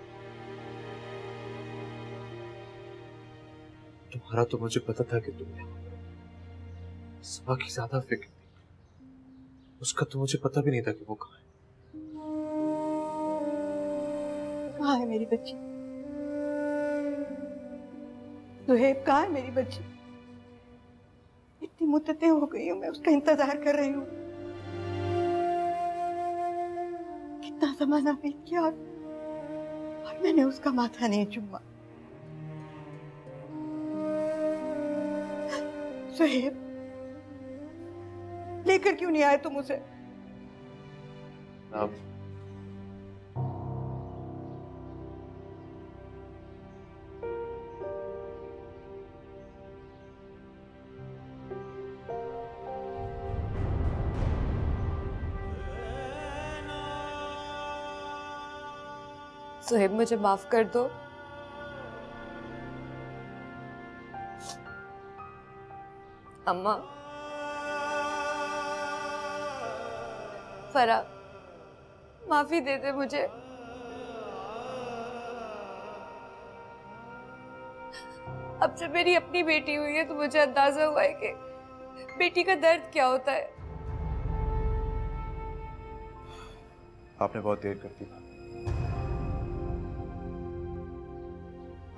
तुम्हारा तो मुझे पता था कि तुम यहाँ पर। सबा की ज्यादा फिक्र थी, उसका तो मुझे पता भी नहीं था कि वो कहाँ है। कहाँ है मेरी बच्ची? सुहेब कहाँ है मेरी बच्ची? इतनी मुद्दतें हो गई हूँ, मैं उसका इंतजार कर रही हूँ। कितना जमाना बीत गया और मैंने उसका माथा नहीं चूमा। सुहेब, लेकर क्यों नहीं आए तुम उसे? अब सुहेब मुझे माफ कर दो। अम्मा, फराह, माफी दे दे मुझे। अब जब मेरी अपनी बेटी हुई है तो मुझे अंदाजा हुआ है कि बेटी का दर्द क्या होता है। आपने बहुत देर कर दी।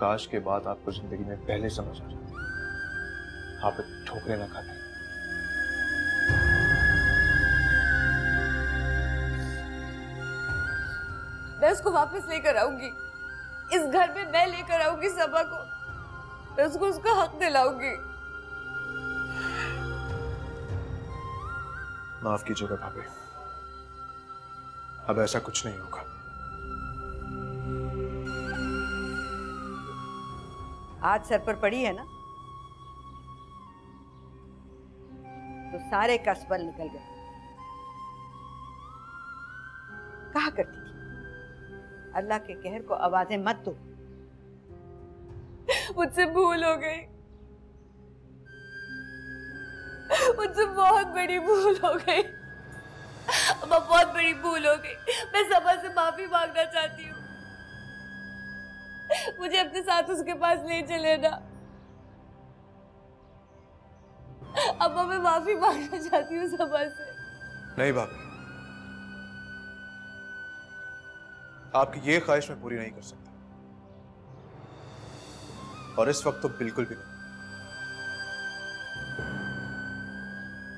काश के बाद आपको जिंदगी में पहले समझ आ जाती, आप ठोकरे ना खाते। मैं उसको वापस लेकर आऊंगी, इस घर में मैं लेकर आऊंगी सबा को, मैं उसको उसका हक दिलाऊंगी। माफ कीजिएगा भाभी, अब ऐसा कुछ नहीं होगा। आज सर पर पड़ी है ना, तो सारे कसबल निकल गए। कहा करती थी अल्लाह के कहर को आवाजें मत दो। मुझसे भूल हो गई, मुझसे बहुत बड़ी भूल हो गई, बहुत बड़ी भूल हो गई। मैं सबा से माफी मांगना चाहती हूँ, मुझे अपने साथ उसके पास ले चले ना। अम्मा, मैं माफी मांगना चाहती हूँ सबा से। नहीं भाभी, आपकी ये ख्वाहिश मैं पूरी नहीं कर सकता, और इस वक्त तो बिल्कुल भी नहीं।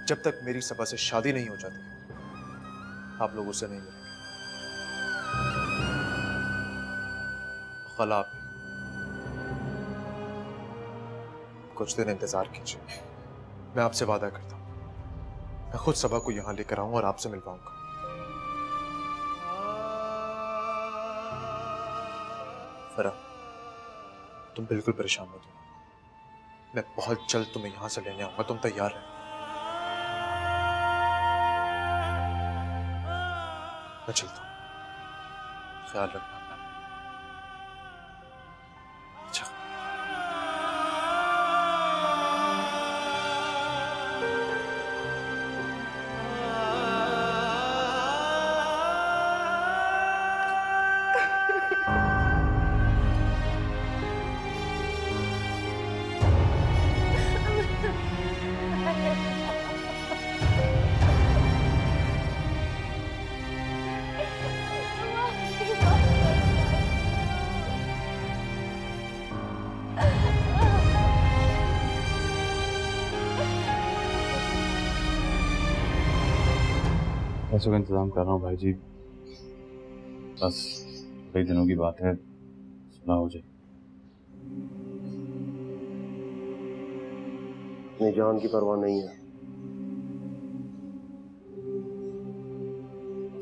जब तक मेरी सबा से शादी नहीं हो जाती, आप लोग उससे नहीं मिलेंगे। खला, कुछ दिन इंतजार कीजिए, मैं आपसे वादा करता हूँ, मैं खुद सबा को यहाँ लेकर आऊंगा और आपसे मिलवाऊंगा। फरा, तुम बिल्कुल परेशान मत हो, मैं बहुत जल्द तुम्हें यहाँ से लेने आऊंगा, तुम तैयार रहो। मैं चलता हूँ, ख्याल रखना। पैसों का इंतजाम कर रहा हूँ भाई जी, बस कई दिनों की बात है, सुना हो जाए। अपनी जान की परवाह नहीं है,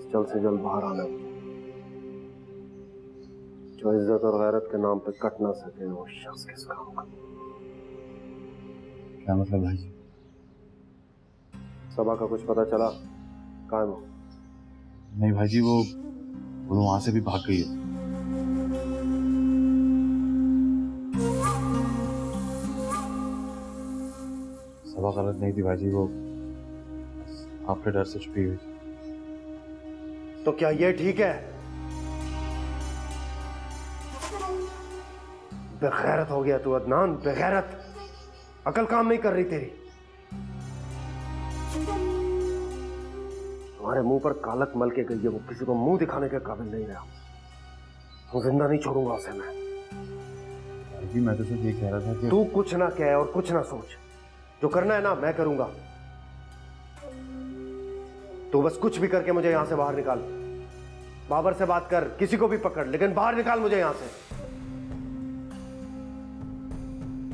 जल्द से जल्द बाहर आना। जो इज्जत और गैरत के नाम पे कट ना सके वो शख्स किस काम का? क्या मतलब भाई जी? सबा का कुछ पता चला? कहाँ है वो? नहीं भाई जी, वो वहां से भी भाग गई है। सबा गलत नहीं थी भाई जी, वो आपके डर से छुपी हुई थी। तो क्या ये ठीक है? बेगैरत हो गया तू अदनान, बेगैरत। अकल काम नहीं कर रही तेरी। तुम्हारे मुंह पर कालक मल के गई है, वो किसी को मुंह दिखाने के काबिल नहीं रहा। तो जिंदा नहीं छोड़ूंगा उसे मैं। जी मैं तो सिर्फ ये कह रहा था कि तू कुछ ना कह और कुछ ना सोच, जो करना है ना मैं करूंगा। तू बस कुछ भी करके मुझे यहां से बाहर निकाल। बाबर से बात कर, किसी को भी पकड़, लेकिन बाहर निकाल मुझे यहां से।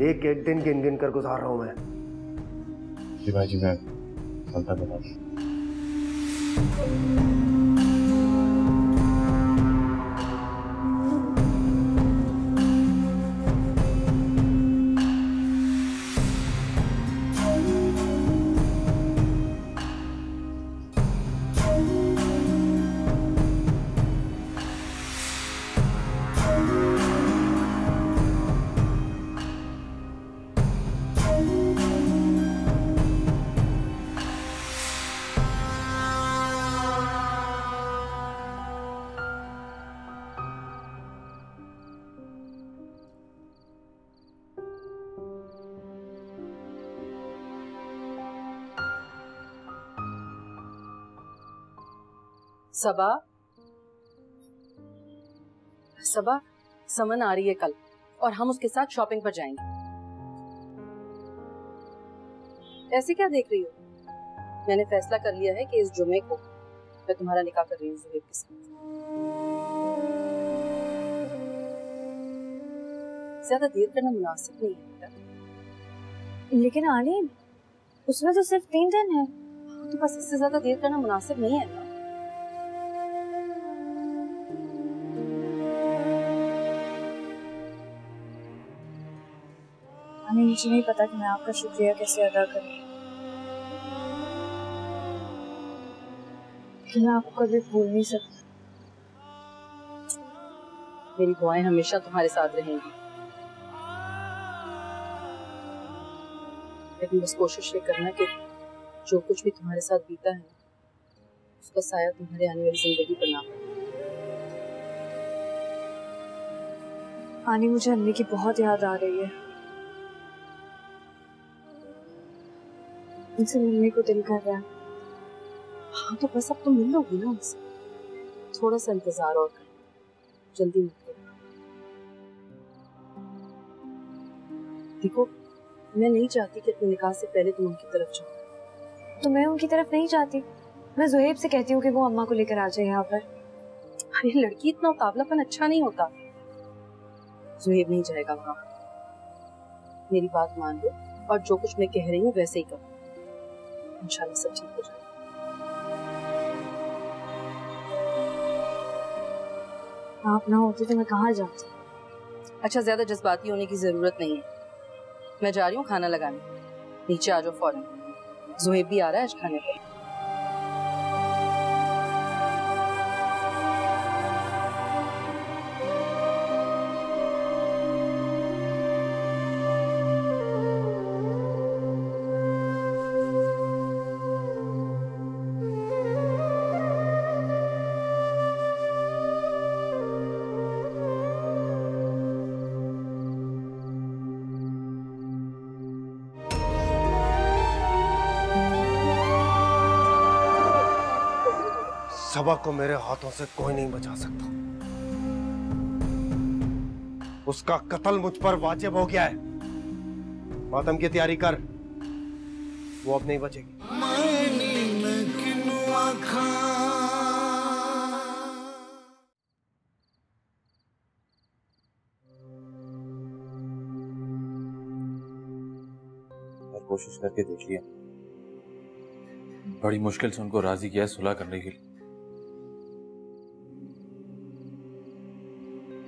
एक एक दिन गिन गिन कर गुजार रहा हूं मैं। जी भाई जी मैं चलता बता दूं। सबा, सबा, समन आ रही है कल और हम उसके साथ शॉपिंग पर जाएंगे। ऐसे क्या देख रही हो? मैंने फैसला कर लिया है कि इस जुमे को मैं तुम्हारा निकाह कर रही हूँ ज़ुहैब के साथ। ज्यादा देर करना मुनासिब नहीं है बेटा। लेकिन आनी, उसमें तो सिर्फ 3 दिन है। तो बस इससे ज्यादा देर करना मुनासिब नहीं है ना। मुझे नहीं पता कि मैं आपका शुक्रिया कैसे अदा करूं, कि मैं आपको कभी भूल नहीं सकती। मेरी दुआएं हमेशा तुम्हारे साथ रहेंगी, लेकिन बस कोशिश ये करना कि जो कुछ भी तुम्हारे साथ बीता है उसका साया तुम्हारे आने वाली जिंदगी पर ना पड़े। आनी, मुझे अम्मी की बहुत याद आ रही है। उनसे मिलने को दिल कर रहा है। हाँ तो बस अब तुम मिल लोगी ना उनसे। थोड़ा सा इंतजार और कर, जल्दी मत करो। देखो, मैं नहीं चाहती कि अपने निकाह से पहले तुम उनकी तरफ जाओ। तो मैं उनकी तरफ नहीं जाती। मैं ज़ुहैब से कहती हूँ कि वो अम्मा को लेकर आ जाए यहाँ पर। अरे लड़की, इतना उतावलापन अच्छा नहीं होता। ज़ुहैब नहीं जाएगा वहाँ। मेरी बात मान लो और जो कुछ मैं कह रही हूँ वैसे ही करो। इंशाल्लाह सब ठीक हो जाएगा। आप ना होते तो मैं कहाँ जाती। अच्छा, ज्यादा जज्बाती होने की जरूरत नहीं है। मैं जा रही हूँ खाना लगाने, नीचे आ जाओ फौरन। ज़ुहैब भी आ रहा है आज खाने पे। सबा को मेरे हाथों से कोई नहीं बचा सकता। उसका कत्ल मुझ पर वाजिब हो गया है। मातम की तैयारी कर, वो अब नहीं बचेगी। और कोशिश करके देख लिया, बड़ी मुश्किल से उनको राजी किया सुलह करने के लिए।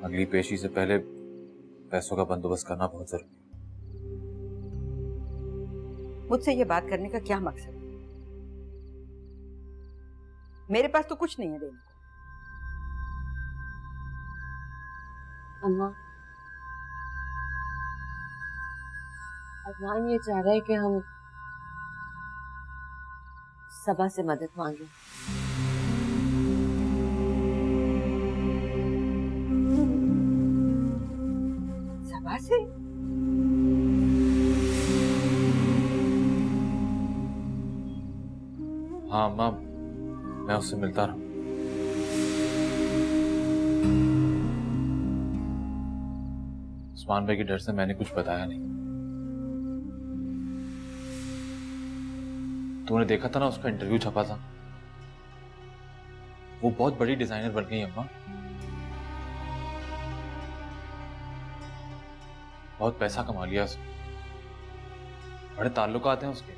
अगली पेशी से पहले पैसों का बंदोबस्त करना बहुत जरूरी है। मुझसे ये बात करने का क्या मकसद है? मेरे पास तो कुछ नहीं है देने को। अम्मा, अदनान ये चाह रहा है कि हम सबा से मदद मांगे। सबा से? हाँ अम्मा, मैं उससे मिलता रहा। उस्मान भाई के डर से मैंने कुछ बताया नहीं। तूने देखा था ना, उसका इंटरव्यू छपा था। वो बहुत बड़ी डिजाइनर बन गई अम्मा, बहुत पैसा कमा लिया उसने, बड़े ताल्लुकात हैं उसके।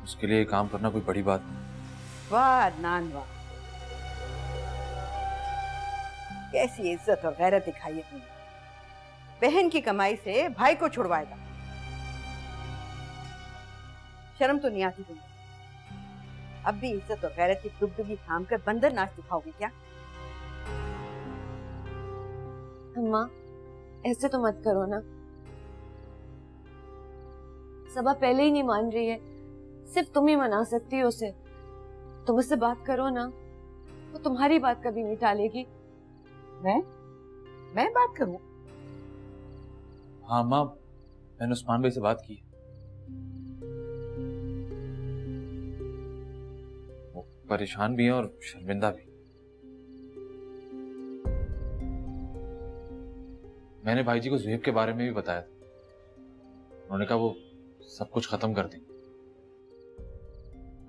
उसके लिए काम करना कोई बड़ी बात नहीं। वाह अदनान वाह, कैसी इज्जत और गैरत दिखाई है तुमने। बहन की कमाई से भाई को छुड़वाएगा, शर्म तो नहीं आती तुम्हें? अब भी इज्जत और गैरत की डुगडुगी थाम कर बंदर नाच दिखाओगे क्या? अम्मा, ऐसे तो मत करो ना। सबा पहले ही नहीं मान रही है, सिर्फ तुम ही मना सकती हो उसे। तुम उससे बात करो ना, वो तुम्हारी बात कभी नहीं टालेगी। मैं बात करूं? हाँ माँ, मैंने उस्मान भाई से बात की। वो परेशान भी हैं और शर्मिंदा भी। मैंने भाई जी को ज़ुहैब के बारे में भी बताया था। उन्होंने कहा वो सब कुछ खत्म कर दें।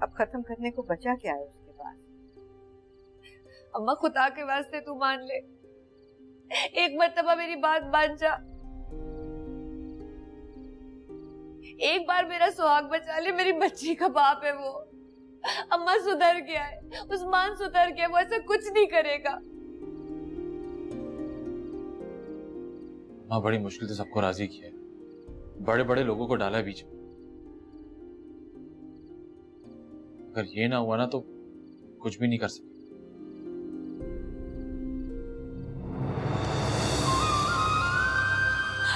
अब खत्म करने को बचा क्या है उसके पास? अम्मा, खुदा के वास्ते तू मान ले, एक मर्तबा मेरी बात मान जा। एक बार मेरा सुहाग बचा ले, मेरी बच्ची का बाप है वो। अम्मा सुधर गया है, उस्मान सुधर गया, वो ऐसा कुछ नहीं करेगा। माँ, बड़ी मुश्किल से सबको राजी किया है, बड़े बड़े लोगों को डाला है बीच में। अगर ये ना हुआ ना तो कुछ भी नहीं कर सकते।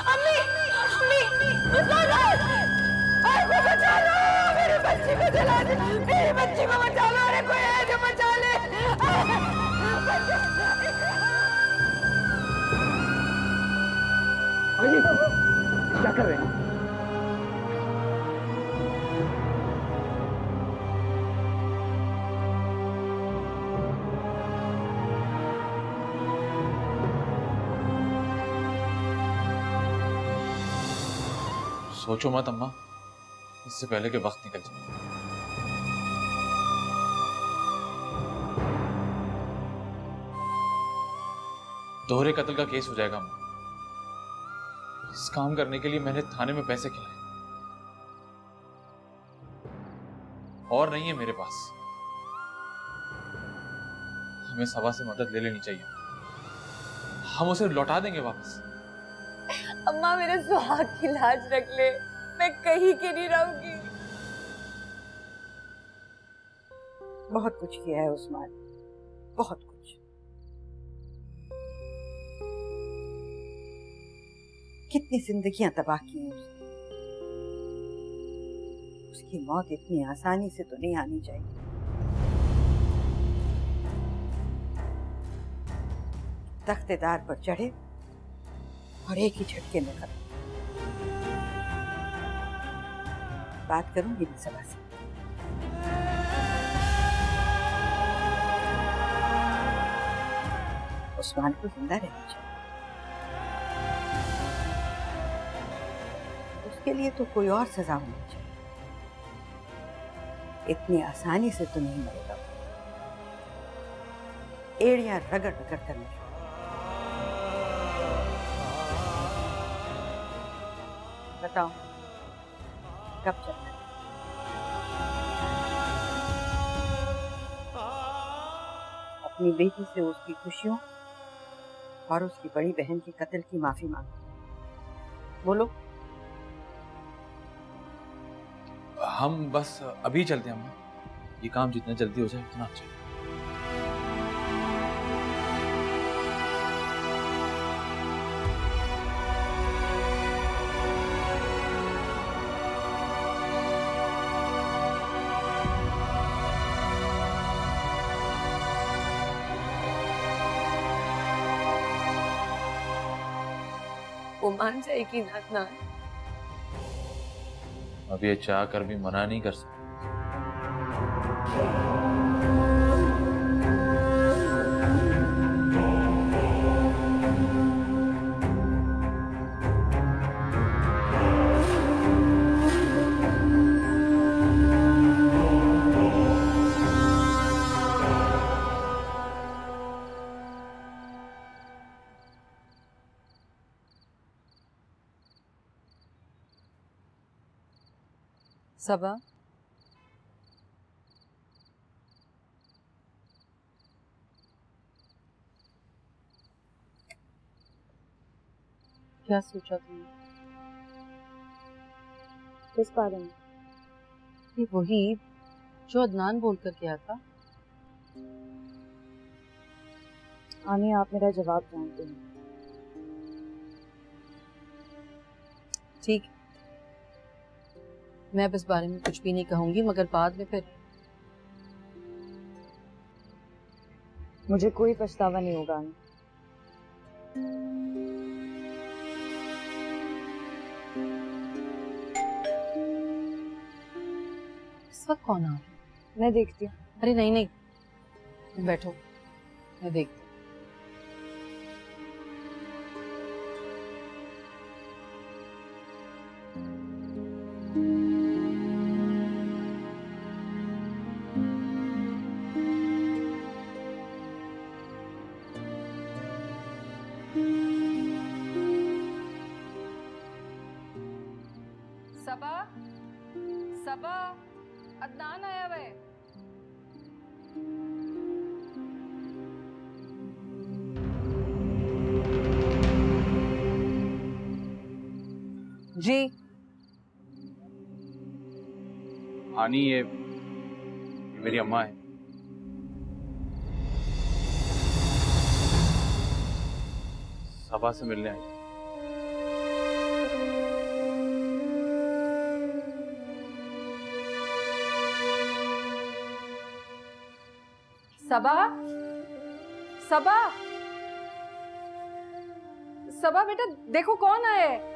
अम्मी, अम्मी, बचा लो, मेरी बच्ची को जला दे, मेरी बच्ची को बचा लो। अरे कोई है जो बचा ले। क्या कर रहे हैं? सोचो मत अम्मा, इससे पहले कि वक्त निकल जाए। दोहरे कत्ल का केस हो जाएगा अम्मा। इस काम करने के लिए मैंने थाने में पैसे खिलाए और नहीं है मेरे पास। हमें सबा से मदद ले लेनी चाहिए, हम उसे लौटा देंगे वापस। अम्मा मेरे सुहाग की लाज रख ले, मैं कहीं की नहीं रहूंगी। बहुत कुछ किया है उस्मान, बहुत कुछ। कितनी जिंदगियां तबाह की हैं उसने। उसकी मौत इतनी आसानी से तो नहीं आनी चाहिए। तख्तेदार पर चढ़े और एक ही झटके में खत्म। बात करूंगी मैं सबा से। उस्मान को जिंदा रहना चाहिए। उसके लिए तो कोई और सजा होनी चाहिए। इतनी आसानी से तो नहीं मरेगा। एड़ियां रगड़ रगड़ कर मरेगा। बताओ कब चलना है? अपनी बेटी से उसकी खुशियों और उसकी बड़ी बहन के कत्ल की माफी मांगो। बोलो। हम बस अभी चलते हैं अम्मा, ये काम जितना जल्दी हो जाए उतना अच्छा। वो मान जाएगी ना अदनान? अब ये चाह कर भी मना नहीं कर सकते। सबा, क्या सोचा तुमने? किस बारे में? ये वही जो अदनान बोलकर गया था। आनी, आप मेरा जवाब जानते हैं। ठीक, मैं अब इस बारे में कुछ भी नहीं कहूंगी, मगर बाद में फिर मुझे कोई पछतावा नहीं होगा। इस वक्त कौन आ रहा है? मैं देखती हूँ। अरे नहीं नहीं, बैठो, मैं देखती हूँ। सबा, सबा, अदनान आया हुआ है। जी आनी, ये मेरी अम्मा है। सबा से मिलने आई। सबा, सबा, सबा बेटा देखो कौन आया है।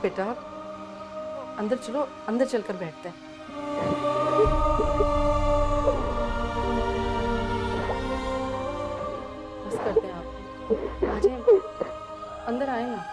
बेटा, अंदर चलो, अंदर चलकर बैठते हैं। बस करते हैं आप, आ जाए, अंदर आए ना।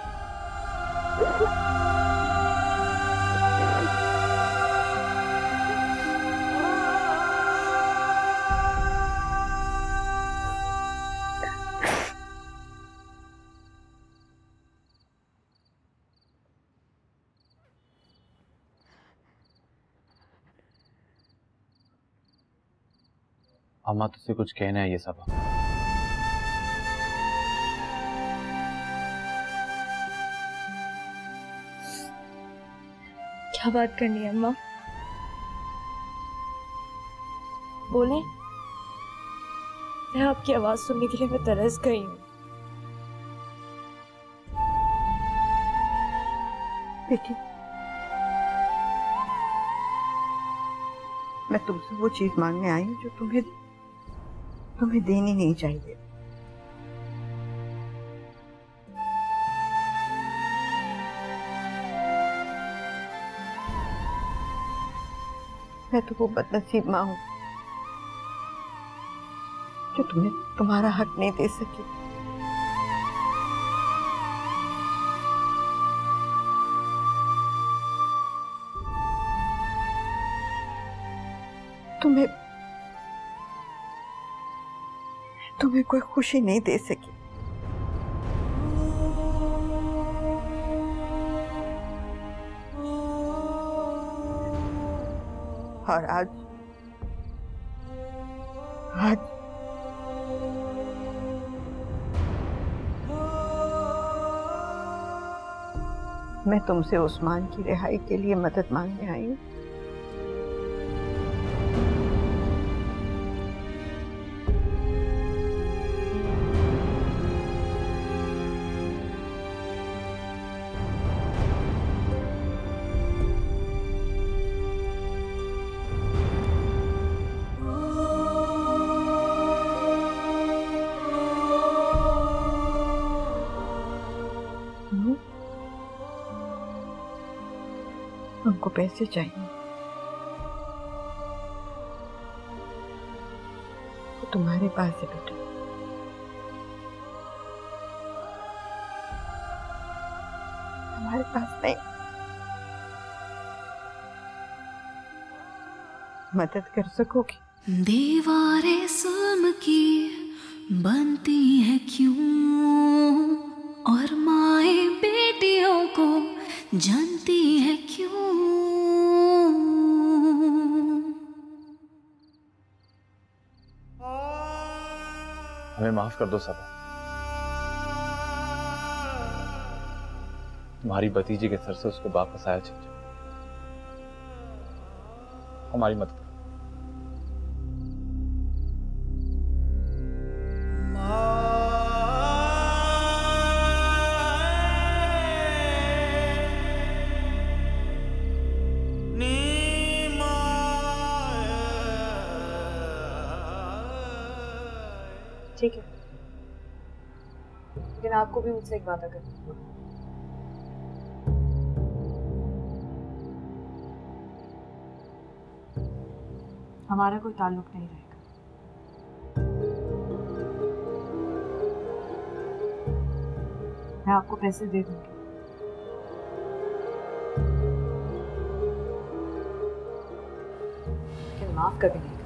अम्मा तुझसे कुछ कहना है ये सब? क्या बात करनी है अम्मा? बोले। मैं आपकी आवाज सुनने के लिए मैं तरस गई हूँ। बेटी, मैं तुमसे वो चीज मांगने आई हूँ जो तुम्हें देनी नहीं चाहिए। मैं तो वो बदनसीब माँ हूँ जो तुम्हें तुम्हारा हक नहीं दे सकी। तुम्हें कोई खुशी नहीं दे सकी। और आज मैं तुमसे उस्मान की रिहाई के लिए मदद मांगने आई हूँ। हमको पैसे चाहिए, वो तुम्हारे पास है बेटा। हमारे पास नहीं। मदद कर सकोगी? दीवारें सुल्म की बनती है क्यों, और माए बेटियों को जानती है क्यों। हमें माफ कर दो सबा। तुम्हारी भतीजी के सर से उसके बाप का साया छिन जाए। हमारी मदद करो। ठीक है, लेकिन आपको भी मुझसे एक वादा करना होगा। हमारा कोई ताल्लुक नहीं रहेगा। मैं आपको पैसे दे दूंगी, लेकिन माफ कभी नहीं।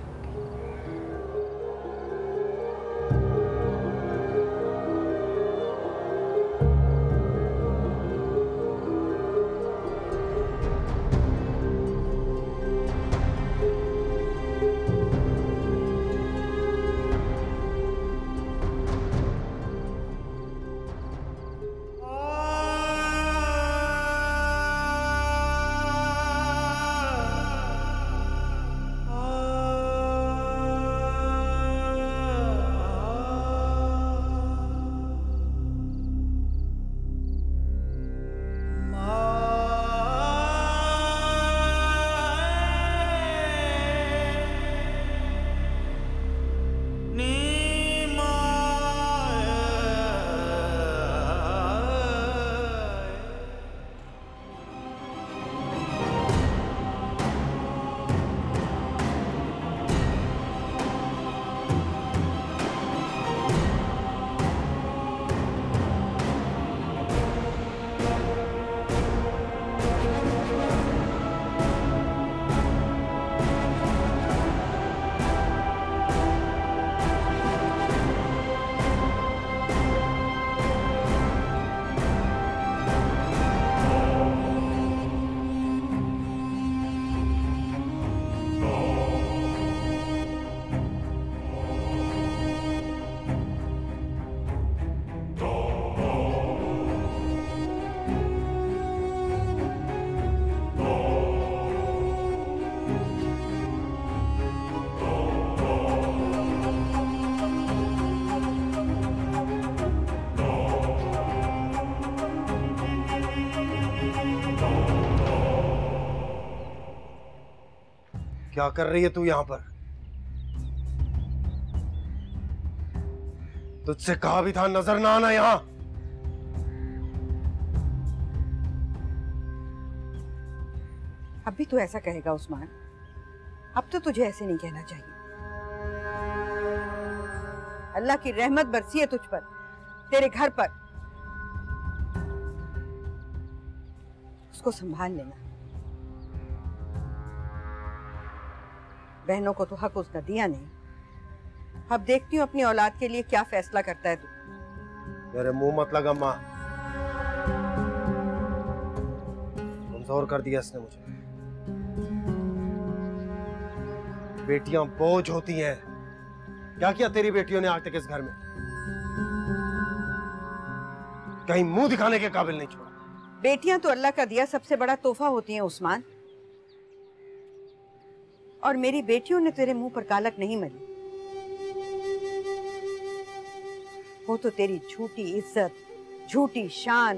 क्या कर रही है तू यहाँ पर? तुझसे कहा भी था नजर ना आना यहाँ। अब भी तू ऐसा कहेगा उस्मान? अब तो तुझे ऐसे नहीं कहना चाहिए। अल्लाह की रहमत बरसी है तुझ पर, तेरे घर पर। उसको संभाल लेना। बहनों को तो हक उसका दिया नहीं। अब देखती हूँ अपनी औलाद के लिए क्या फैसला करता है तू। मेरे मुंह मत लगा माँ, कमजोर कर दिया इसने मुझे। बेटियां बोझ होती हैं। क्या किया तेरी बेटियों ने आज तक इस घर में? कहीं मुंह दिखाने के काबिल नहीं छोड़ा। बेटियां तो अल्लाह का दिया सबसे बड़ा तोहफा होती हैं उस्मान, और मेरी बेटियों ने तेरे मुंह पर कालक नहीं मली। वो तो तेरी झूठी इज्जत, झूठी शान,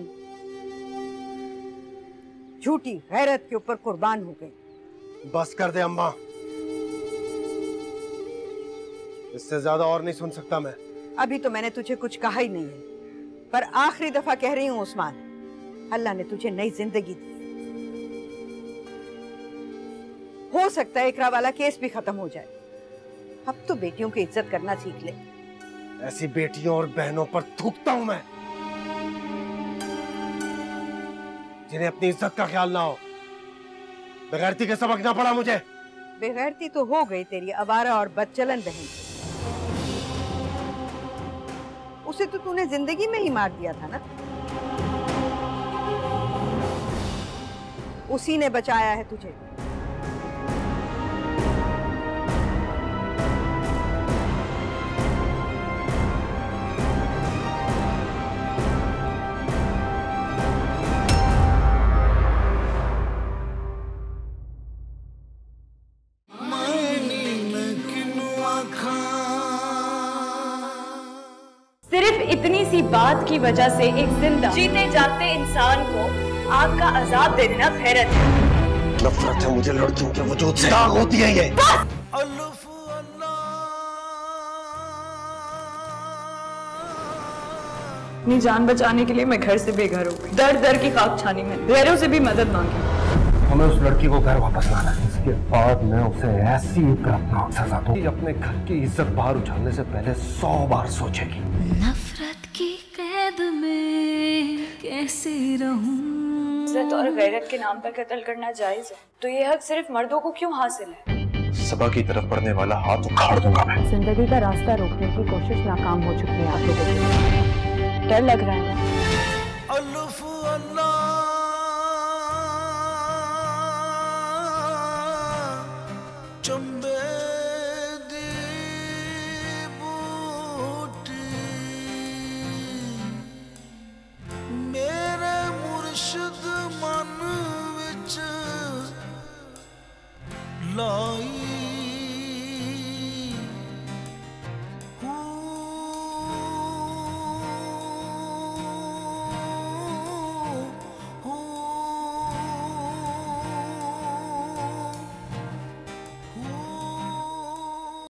झूठी गैरत के ऊपर कुर्बान हो गई। बस कर दे अम्मा, इससे ज्यादा और नहीं सुन सकता मैं। अभी तो मैंने तुझे कुछ कहा ही नहीं है, पर आखिरी दफा कह रही हूँ उस्मान, अल्लाह ने तुझे नई जिंदगी दी। हो सकता है इकरा वाला केस भी खत्म हो जाए। अब तो बेटियों की इज्जत करना सीख ले। ऐसी बेटियों और बहनों पर थूकता हूं मैं जिन्हें अपनी इज्जत का ख्याल ना हो। बेगैरती के सबक ना पड़ा मुझे। बेगैरती तो हो गई तेरी आवारा और बदचलन बहन। उसे तो तूने जिंदगी में ही मार दिया था ना। उसी ने बचाया है तुझे। सिर्फ इतनी सी बात की वजह से एक जिंदा जीते जागते इंसान को आपका अजाब दे देना गैरत है। नफरत है मुझे लड़कियों के वजूद से। दाग होती है ये। अपनी जान बचाने के लिए मैं घर से बेघर हो गई। दर दर की खाक छानी में गैरों से भी मदद मांगी। हमें उस लड़की को घर वापस लाना है। इसके बाद मैं उसे ऐसी दर्दनाक सजा दूं कि अपने घर की इज्जत बाहर उछालने से पहले 100 बार सोचेगी। नफरत की कैद में कैसे रहूं? इज्जत और गैरत के नाम पर कत्ल करना जायज है, तो ये हक सिर्फ मर्दों को क्यों हासिल है? सबा की तरफ बढ़ने वाला हाथ उखाड़ दूंगा मैं। जिंदगी का रास्ता रोकने की कोशिश नाकाम हो चुकी है आप लोगों की। डर लग रहा है।